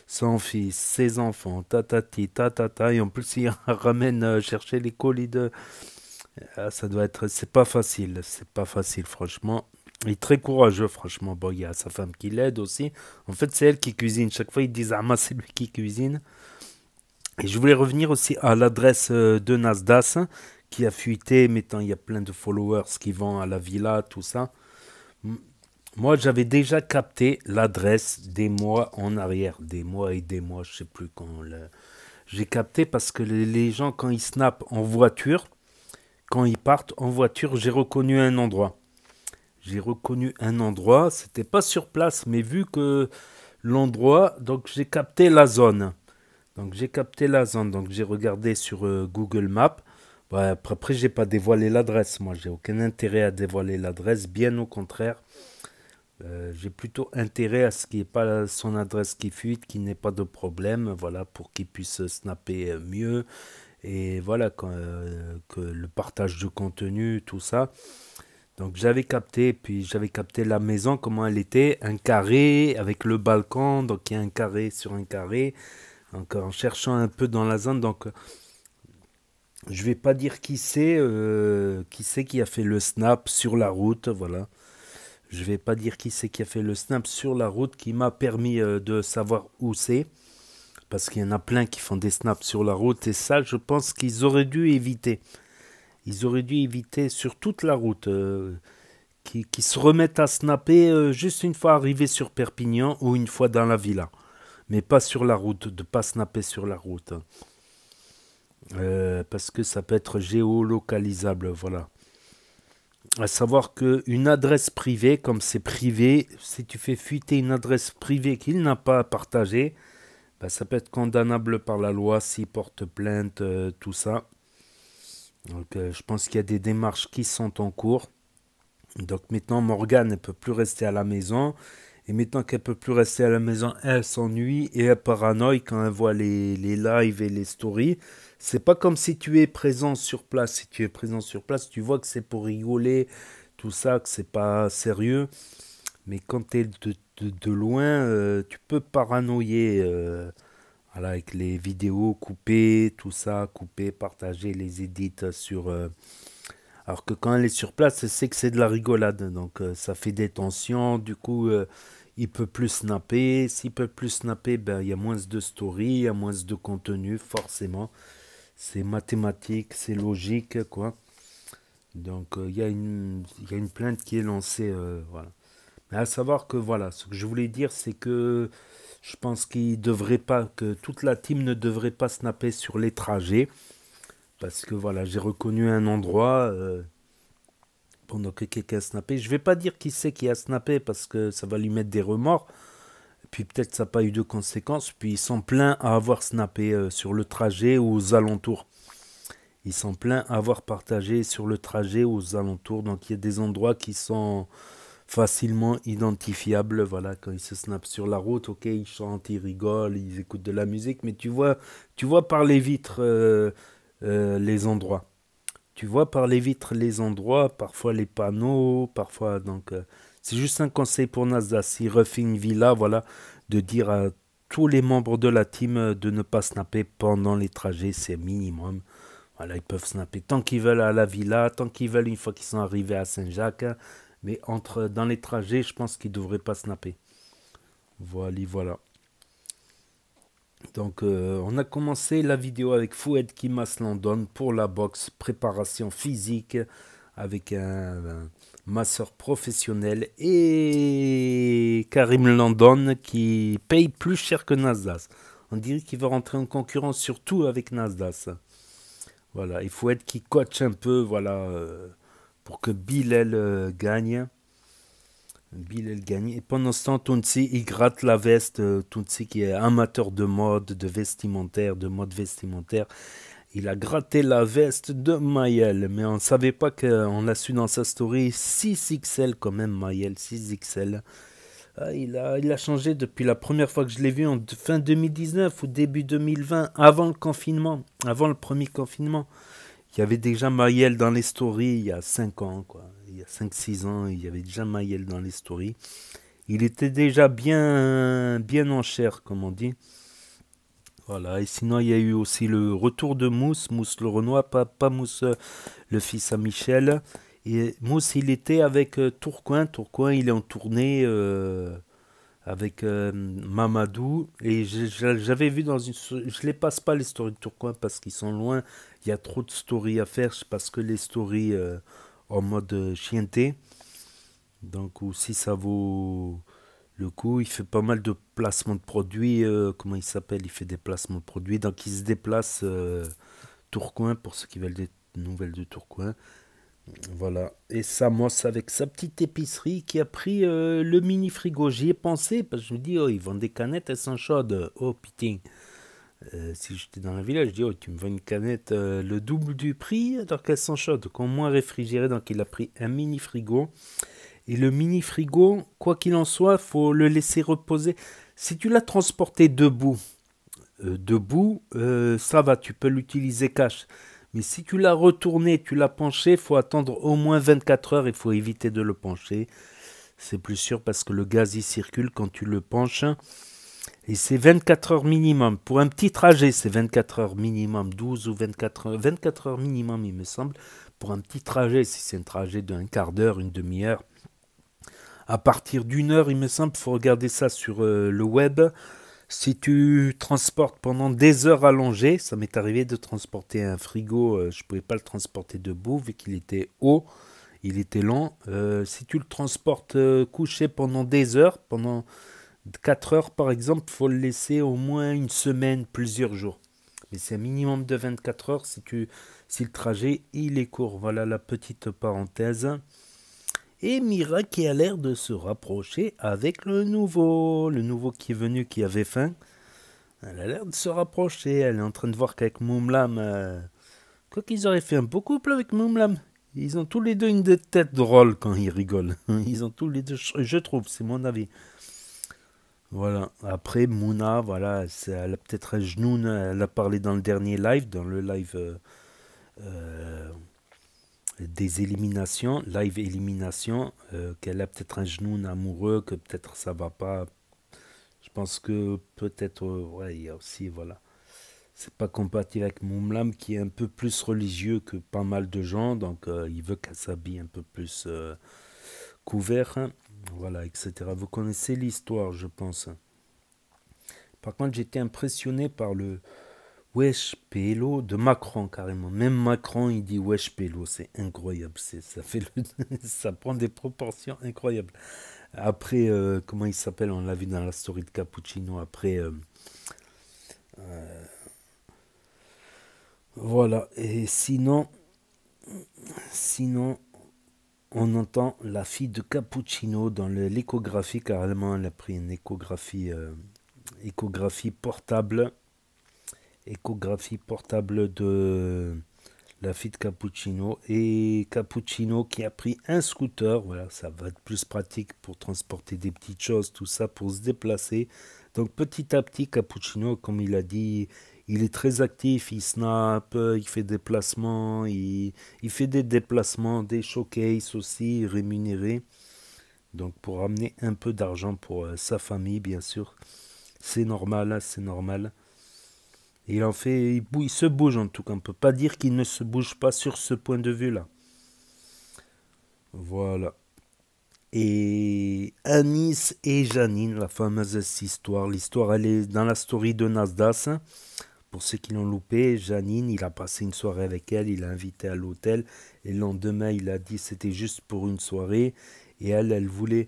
Speaker 1: son fils, ses enfants, tatati, tatata, et en plus il ramène chercher les colis de... ça doit être... C'est pas facile franchement. Il est très courageux franchement. Bon, il y a sa femme qui l'aide aussi. En fait c'est elle qui cuisine. Chaque fois ils disent ah c'est lui qui cuisine. Et je voulais revenir aussi à l'adresse de Nasdaq qui a fuité. Maintenant, il y a plein de followers qui vont à la villa, tout ça. Moi, j'avais déjà capté l'adresse des mois en arrière. Des mois et des mois, je sais plus quand. J'ai capté parce que les gens, quand ils snappent en voiture, quand ils partent en voiture, j'ai reconnu un endroit. J'ai reconnu un endroit, c'était pas sur place, mais vu que l'endroit, donc j'ai capté la zone. Donc j'ai regardé sur Google Maps. Ouais, après, j'ai pas dévoilé l'adresse. Moi, j'ai aucun intérêt à dévoiler l'adresse, bien au contraire. J'ai plutôt intérêt à ce qu'il n'y ait pas son adresse qui fuite, qu'il n'ait pas de problème, voilà, pour qu'il puisse snapper mieux. Et voilà, que le partage de contenu, tout ça. Donc j'avais capté, puis j'avais capté la maison, comment elle était, un carré avec le balcon, donc il y a un carré sur un carré. Donc en cherchant un peu dans la zone, donc je vais pas dire qui c'est qui a fait le snap sur la route, voilà. Je vais pas dire qui c'est qui a fait le snap sur la route, qui m'a permis de savoir où c'est. Parce qu'il y en a plein qui font des snaps sur la route, et ça, je pense qu'ils auraient dû éviter. Ils auraient dû éviter sur toute la route, qui se remettent à snapper juste une fois arrivés sur Perpignan ou une fois dans la villa. Mais pas sur la route, de ne pas snapper sur la route. Parce que ça peut être géolocalisable, voilà. À savoir qu'une adresse privée, comme c'est privé, si tu fais fuiter une adresse privée qu'il n'a pas partagée, ben ça peut être condamnable par la loi s'il porte plainte, tout ça. Donc je pense qu'il y a des démarches qui sont en cours. Donc maintenant Morgane ne peut plus rester à la maison. Et maintenant qu'elle ne peut plus rester à la maison, elle s'ennuie et elle paranoïe quand elle voit les lives et les stories. C'est pas comme si tu es présent sur place. Si tu es présent sur place, tu vois que c'est pour rigoler, tout ça, que c'est pas sérieux. Mais quand tu es de loin, tu peux paranoïer voilà, avec les vidéos coupées, tout ça, coupées, partager les edits sur... alors que quand elle est sur place, elle sait que c'est de la rigolade. Donc ça fait des tensions, du coup... il peut plus snapper. S'il peut plus snapper, ben, il y a moins de stories, il y a moins de contenu, forcément. C'est mathématique, c'est logique, quoi. Donc, il y a une plainte qui est lancée, voilà. Mais à savoir que, voilà, ce que je voulais dire, c'est que je pense qu'il devrait pas, que toute la team ne devrait pas snapper sur les trajets. Parce que, voilà, j'ai reconnu un endroit... pendant que quelqu'un a snappé. Je vais pas dire qui c'est qui a snappé parce que ça va lui mettre des remords. Et puis peut-être ça n'a pas eu de conséquences. Puis ils sont pleins à avoir snappé sur le trajet ou aux alentours. Ils sont pleins à avoir partagé sur le trajet ou aux alentours. Donc il y a des endroits qui sont facilement identifiables. Voilà, quand ils se snappent sur la route, ok, ils chantent, ils rigolent, ils écoutent de la musique. Mais tu vois par les vitres les endroits. Tu vois par les vitres les endroits, parfois les panneaux, parfois donc... c'est juste un conseil pour Nasdaq, s'il refait une villa, voilà, de dire à tous les membres de la team de ne pas snapper pendant les trajets, c'est minimum. Voilà, ils peuvent snapper tant qu'ils veulent à la villa, tant qu'ils veulent une fois qu'ils sont arrivés à Saint-Jacques, mais dans les trajets, je pense qu'ils ne devraient pas snapper. Voilà. Donc on a commencé la vidéo avec Foued Kimas London pour la boxe, préparation physique avec un masseur professionnel et Karim London qui paye plus cher que Nasdaq. On dirait qu'il va rentrer en concurrence surtout avec Nasdaq. Voilà, il faut être qui coach un peu, voilà, pour que Bilal gagne. Bilal gagne. Et pendant ce temps, Tounsi, il gratte la veste. Tounsi qui est amateur de mode, de mode vestimentaire. Il a gratté la veste de Maël. Mais on ne savait pas qu'on l'a su dans sa story. 6XL quand même, Maël, 6XL. Ah, il a changé depuis la première fois que je l'ai vu en fin 2019 ou début 2020, avant le confinement, avant le premier confinement. Il y avait déjà Maël dans les stories il y a 5 ans, quoi. Il y a 5-6 ans, il y avait déjà Maël dans les stories. Il était déjà bien en chair, comme on dit. Voilà, et sinon il y a eu aussi le retour de Mousse le Renoir, pas Mousse le fils à Michel. Et Mousse, il était avec Tourcoing. Tourcoing, il est en tournée avec Mamadou. Et j'avais vu dans une... Je les passe pas les stories de Tourcoing parce qu'ils sont loin. Il y a trop de stories à faire. Je passe que les stories en mode chienté. Donc aussi ça vaut le coup. Il fait pas mal de placements de produits. Comment il s'appelle? Il fait des placements de produits. Donc il se déplace Tourcoing pour ceux qui veulent des nouvelles de Tourcoing. Voilà. Et Samos avec sa petite épicerie qui a pris le mini frigo. J'y ai pensé parce que je me dis, oh, ils vendent des canettes, elles sont chaudes. Oh putain. Si j'étais dans la village, je dis, oh, tu me vends une canette le double du prix alors qu'elles sont chaudes, qu'au moins réfrigérées. Donc il a pris un mini frigo. Et le mini frigo, quoi qu'il en soit, faut le laisser reposer. Si tu l'as transporté debout, ça va, tu peux l'utiliser cash. Mais si tu l'as retourné, tu l'as penché, il faut attendre au moins 24 heures. Il faut éviter de le pencher. C'est plus sûr parce que le gaz y circule quand tu le penches. Et c'est 24 heures minimum. Pour un petit trajet, c'est 24 heures minimum. 12 ou 24 heures. 24 heures minimum, il me semble. Pour un petit trajet, si c'est un trajet d'un quart d'heure, une demi-heure. À partir d'une heure, il me semble, il faut regarder ça sur le web. Si tu transportes pendant des heures allongées, ça m'est arrivé de transporter un frigo, je ne pouvais pas le transporter debout vu qu'il était haut, il était lent. Si tu le transportes couché pendant des heures, pendant 4 heures par exemple, il faut le laisser au moins une semaine, plusieurs jours. Mais c'est un minimum de 24 heures si le trajet il est court. Voilà la petite parenthèse. Et Mira qui a l'air de se rapprocher avec le nouveau qui est venu, qui avait faim. Elle a l'air de se rapprocher. Elle est en train de voir qu'avec Moumlam, quoi qu'ils auraient fait un beau couple avec Moumlam. Ils ont tous les deux une tête drôle quand ils rigolent. Ils ont tous les deux, je trouve, c'est mon avis. Voilà. Après, Mouna, voilà, elle a peut-être un genou. Elle a parlé dans le dernier live, dans le live... des éliminations, live élimination, qu'elle a peut-être un genou amoureux, que peut-être ça va pas. Je pense que peut-être, ouais, il y a aussi, voilà. C'est pas compatible avec Moumlam qui est un peu plus religieux que pas mal de gens, donc il veut qu'elle s'habille un peu plus couvert, hein, voilà, etc. Vous connaissez l'histoire, je pense. Par contre, j'étais impressionné par le Wesh Pélo de Macron carrément. Même Macron il dit Wesh Pélo, c'est incroyable. Ça prend des proportions incroyables. Après, comment il s'appelle? On l'a vu dans la story de Cappuccino. Après, voilà. Et sinon, on entend la fille de Cappuccino dans l'échographie carrément. Elle a pris une échographie portable. Échographie portable de la fille de Cappuccino, et Cappuccino qui a pris un scooter, voilà, ça va être plus pratique pour transporter des petites choses, tout ça, pour se déplacer. Donc petit à petit, Cappuccino, comme il a dit, il est très actif, il snap, il fait des déplacements, il fait des déplacements, des showcases aussi rémunérés, donc pour amener un peu d'argent pour sa famille, bien sûr. C'est normal, hein, c'est normal. Il en fait, il se bouge en tout cas. On ne peut pas dire qu'il ne se bouge pas sur ce point de vue-là. Voilà. Et Anis et Janine, la fameuse histoire. L'histoire, elle est dans la story de Nasdaq. Pour ceux qui l'ont loupé, Janine, il a passé une soirée avec elle. Il l'a invité à l'hôtel. Et le lendemain, il a dit que c'était juste pour une soirée. Et elle voulait...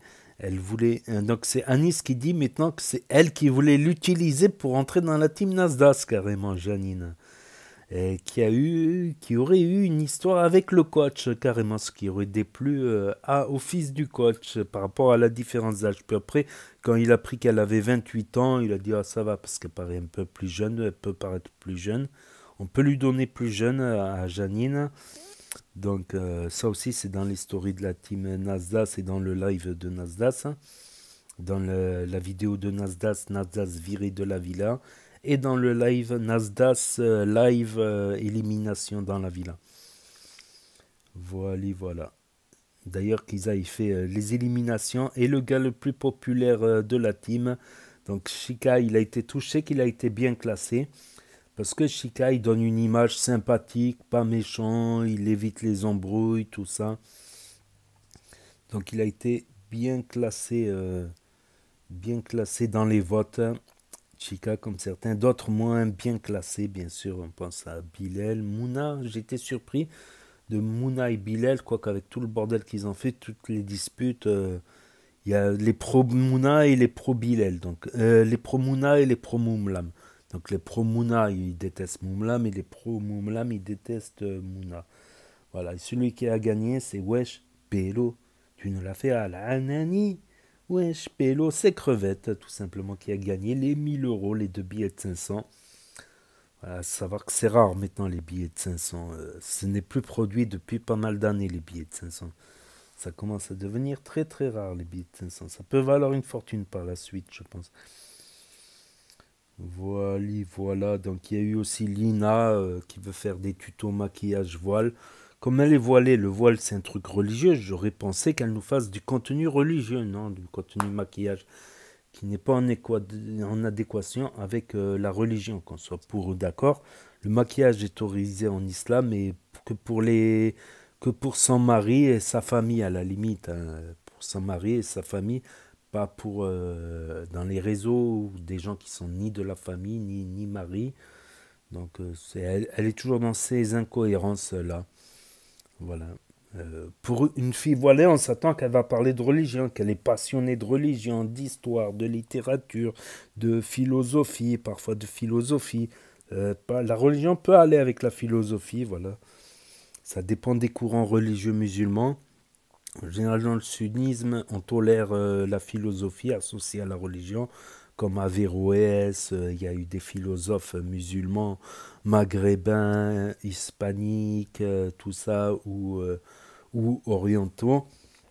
Speaker 1: Donc c'est Anis qui dit maintenant que c'est elle qui voulait l'utiliser pour entrer dans la team Nasdaq carrément, Janine. Et qui aurait eu une histoire avec le coach carrément, ce qui aurait déplu au fils du coach par rapport à la différence d'âge. Puis après, quand il a appris qu'elle avait 28 ans, il a dit ah ça va parce qu'elle paraît un peu plus jeune, elle peut paraître plus jeune. On peut lui donner plus jeune à Janine. Donc ça aussi c'est dans les stories de la team Nasdaq, c'est dans le live de Nasdaq, hein, dans la vidéo de Nasdaq viré de la villa, et dans le live Nasdaq live élimination dans la villa. Voilà. D'ailleurs qu'ils aient fait les éliminations, et le gars le plus populaire de la team, donc Shika, il a été touché, qu'il a été bien classé. Parce que Shika, il donne une image sympathique, pas méchant, il évite les embrouilles, tout ça. Donc il a été bien classé bien classés dans les votes. Chica comme certains, d'autres moins bien classés, bien sûr. On pense à Bilal, Mouna. J'étais surpris de Mouna et Bilal, quoique avec tout le bordel qu'ils ont fait, toutes les disputes, il y a les pro-Mouna et les pro-Bilal. Donc, les pro-Mouna et les pro-Moumlam. Donc, les pro-Mouna, ils détestent Moumlam et les pro-Moumlam, ils détestent Mouna. Voilà, et celui qui a gagné, c'est Wesh Pélo. Tu nous l'as fait à la Anani. Wesh Pélo, c'est Crevette, tout simplement, qui a gagné les 1000 euros, les 2 billets de 500. Voilà, savoir que c'est rare maintenant les billets de 500. Ce n'est plus produit depuis pas mal d'années, les billets de 500. Ça commence à devenir très très rare, les billets de 500. Ça peut valoir une fortune par la suite, je pense. Voilà. Donc il y a eu aussi Lina qui veut faire des tutos maquillage voile. Comme elle est voilée, le voile c'est un truc religieux, j'aurais pensé qu'elle nous fasse du contenu religieux, non, du contenu maquillage qui n'est pas en adéquation avec la religion, qu'on soit pour ou d'accord. Le maquillage est autorisé en islam, mais que pour son mari et sa famille à la limite, hein, pour son mari et sa famille, pas pour dans les réseaux des gens qui sont ni de la famille ni mari. Donc elle est toujours dans ces incohérences là. Voilà. Pour une fille voilée, on s'attend qu'elle va parler de religion, qu'elle est passionnée de religion, d'histoire, de littérature, de philosophie, parfois de philosophie. La religion peut aller avec la philosophie, voilà. Ça dépend des courants religieux musulmans. En général, dans le sunnisme, on tolère la philosophie associée à la religion, comme Averroès, il y a eu des philosophes musulmans, maghrébins, hispaniques, tout ça, ou orientaux,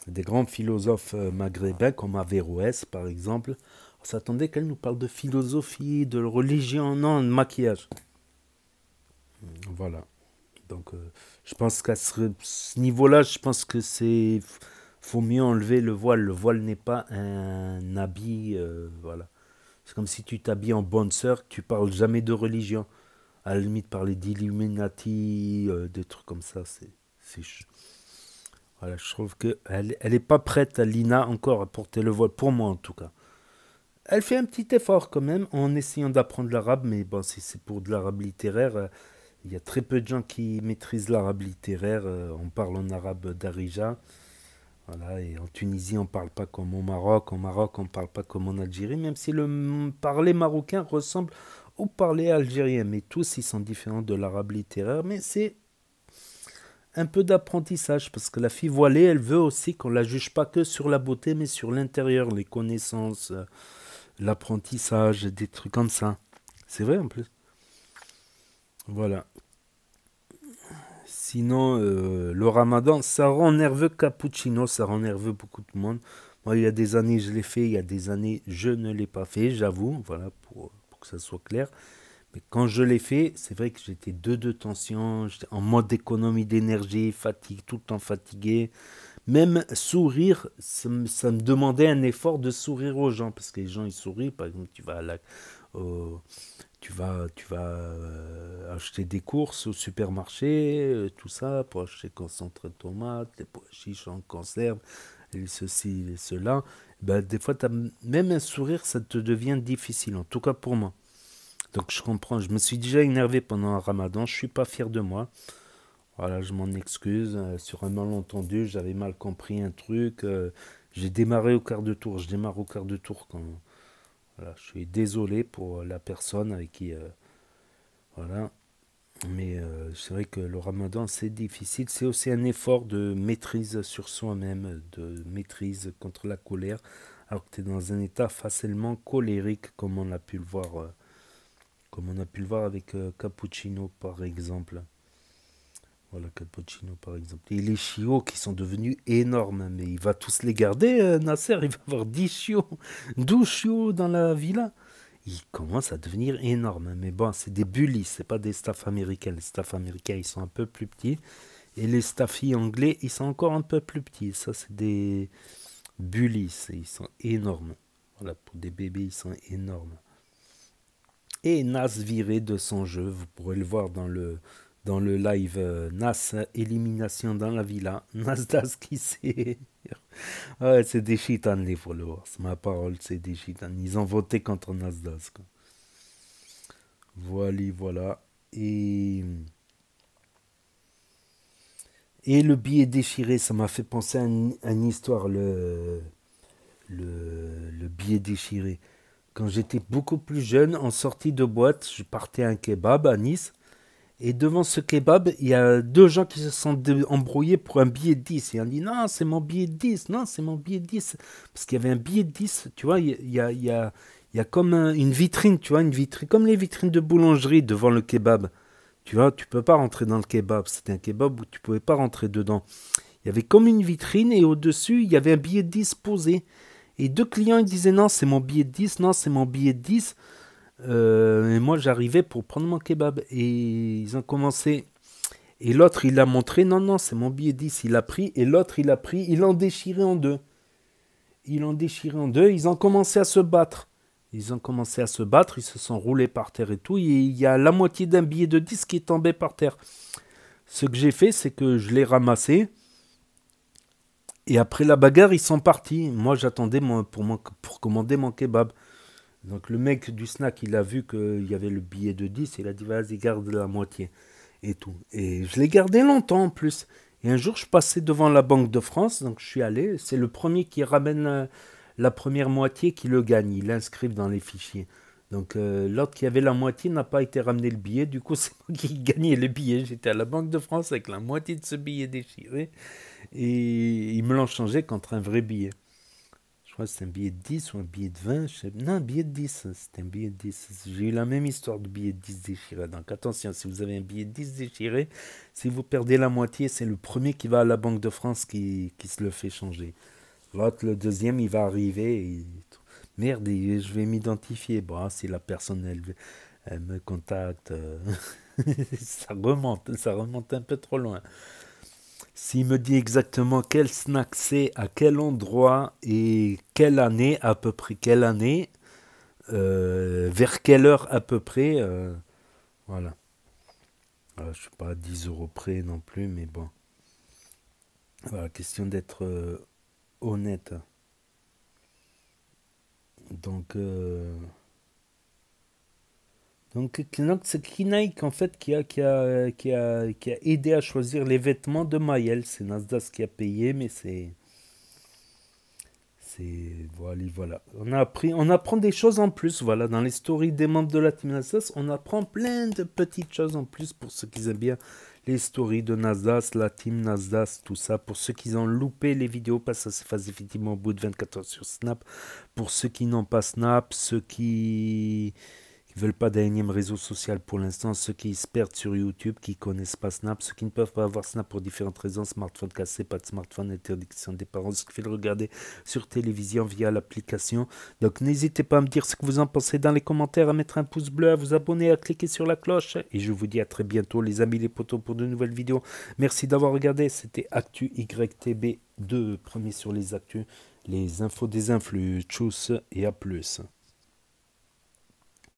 Speaker 1: des grands philosophes maghrébins comme Averroès par exemple. On s'attendait qu'elle nous parle de philosophie, de religion, non, de maquillage. Voilà. Donc je pense qu'à ce niveau-là, je pense que faut mieux enlever le voile. Le voile n'est pas un habit, voilà. C'est comme si tu t'habilles en bonne sœur, tu parles jamais de religion. À la limite, parler d'Illuminati, des trucs comme ça, c'est voilà, je trouve qu'elle n'est pas prête, Lina, encore à porter le voile, pour moi en tout cas. Elle fait un petit effort quand même en essayant d'apprendre l'arabe, mais bon, si c'est pour de l'arabe littéraire, il y a très peu de gens qui maîtrisent l'arabe littéraire. On parle en arabe d'Arija. Voilà, et en Tunisie, on ne parle pas comme au Maroc. Au Maroc, on ne parle pas comme en Algérie, même si le parler marocain ressemble au parler algérien. Mais tous, ils sont différents de l'arabe littéraire. Mais c'est un peu d'apprentissage, parce que la fille voilée, elle veut aussi qu'on ne la juge pas que sur la beauté, mais sur l'intérieur, les connaissances, l'apprentissage, des trucs comme ça. C'est vrai en plus. Voilà. Sinon, le ramadan, ça rend nerveux Cappuccino, ça rend nerveux beaucoup de monde. Moi, il y a des années, je l'ai fait, il y a des années, je ne l'ai pas fait, j'avoue, voilà, pour que ça soit clair. Mais quand je l'ai fait, c'est vrai que j'étais de tension, j'étais en mode économie d'énergie, fatigue, tout le temps fatigué. Même sourire, ça me demandait un effort de sourire aux gens, parce que les gens, ils sourient, par exemple, tu vas acheter des courses au supermarché, tout ça, pour acheter concentré de tomates, les pois chiches en conserve, et ceci et cela. Ben, des fois, même un sourire, ça te devient difficile, en tout cas pour moi. Donc je comprends, je me suis déjà énervé pendant un ramadan, je ne suis pas fier de moi. Voilà, je m'en excuse. Sur un malentendu, j'avais mal compris un truc. J'ai démarré au quart de tour, je démarre au quart de tour quand... Voilà, je suis désolé pour la personne avec qui... voilà. Mais c'est vrai que le ramadan, c'est difficile. C'est aussi un effort de maîtrise sur soi-même, de maîtrise contre la colère, alors que tu es dans un état facilement colérique, comme on a pu le voir, avec Cappuccino, par exemple. Voilà, Cappuccino, par exemple. Et les chiots qui sont devenus énormes, mais il va tous les garder, Nasser. Il va avoir 10 chiots, 12 chiots dans la villa. Il commence à devenir énorme. Mais bon, c'est des bullies, c'est pas des staffs américains. Les staffs américains, ils sont un peu plus petits. Et les staffs anglais, ils sont encore un peu plus petits. Ça, c'est des bullies. Ils sont énormes. Voilà, pour des bébés, ils sont énormes. Et Nas viré de son jeu. Vous pourrez le voir dans dans le live Nas élimination dans la villa. Nasdas qui sait. Ouais, c'est des chitanes les followers. Ma parole, c'est des chitanes. Ils ont voté contre Nasdas. Quoi. Voilà. Et le billet déchiré, ça m'a fait penser à une histoire, le billet déchiré. Quand j'étais beaucoup plus jeune, en sortie de boîte, je partais à un kebab à Nice. Et devant ce kebab, il y a deux gens qui se sont embrouillés pour un billet de 10. Et on dit, non, c'est mon billet de 10. Non, c'est mon billet de 10. Parce qu'il y avait un billet de 10. Tu vois, il y a comme une vitrine, tu vois, une vitrine, comme les vitrines de boulangerie devant le kebab. Tu vois, tu peux pas rentrer dans le kebab. C'était un kebab où tu pouvais pas rentrer dedans. Il y avait comme une vitrine et au-dessus, il y avait un billet de 10 posé. Et deux clients, ils disaient, non, c'est mon billet de 10. Non, c'est mon billet de 10. Et moi j'arrivais pour prendre mon kebab et ils ont commencé et l'autre il a montré non c'est mon billet 10, il a pris et l'autre il a pris, ils l'ont déchiré en deux, ils ont commencé à se battre, ils se sont roulés par terre et tout, et il y a la moitié d'un billet de 10 qui est tombé par terre. Ce que j'ai fait, c'est que je l'ai ramassé et après la bagarre ils sont partis. Moi j'attendais pour commander mon kebab. Donc le mec du snack, il a vu qu'il y avait le billet de 10, il a dit vas-y garde la moitié et tout. Et je l'ai gardé longtemps en plus. Et un jour je passais devant la Banque de France, donc je suis allé, c'est le premier qui ramène la première moitié qui le gagne, il l'inscrive dans les fichiers. Donc l'autre qui avait la moitié n'a pas été ramené le billet, du coup c'est moi qui gagnais le billet. J'étais à la Banque de France avec la moitié de ce billet déchiré et ils me l'ont changé contre un vrai billet. Je crois que c'est un billet de 10 ou un billet de 20. Non, un billet de 10. C'était un billet de 10. J'ai eu la même histoire de billet de 10 déchiré. Donc attention, si vous avez un billet de 10 déchiré, si vous perdez la moitié, c'est le premier qui va à la Banque de France qui se le fait changer. L'autre, le deuxième, il va arriver. Et... Merde, je vais m'identifier. Bon, si la personne, elle me contacte, ça remonte un peu trop loin. S'il me dit exactement quel snack c'est, à quel endroit et quelle année, à peu près quelle année, vers quelle heure à peu près, voilà. Je ne suis pas à 10 € près non plus, mais bon. Voilà, question d'être honnête. Donc c'est Kinaik en fait qui a aidé à choisir les vêtements de Maël. C'est Nasdas qui a payé, mais c'est voilà. On apprend des choses en plus. Voilà, dans les stories des membres de la team Nasdas, on apprend plein de petites choses en plus pour ceux qui aiment bien les stories de Nasdas, la team Nasdas, tout ça. Pour ceux qui ont loupé les vidéos, parce que ça se fait effectivement au bout de 24 heures sur Snap. Pour ceux qui n'ont pas Snap, ceux qui veulent pas d'un énième réseau social pour l'instant, ceux qui se perdent sur YouTube, qui connaissent pas Snap, ceux qui ne peuvent pas avoir Snap pour différentes raisons, smartphone cassé, pas de smartphone, interdiction des parents, ceux qui veulent le regarder sur télévision via l'application. Donc n'hésitez pas à me dire ce que vous en pensez dans les commentaires, à mettre un pouce bleu, à vous abonner, à cliquer sur la cloche. Et je vous dis à très bientôt les amis, les potos, pour de nouvelles vidéos. Merci d'avoir regardé, c'était Actu YTB2, premier sur les actus, les infos des influx. Tchuss et à plus.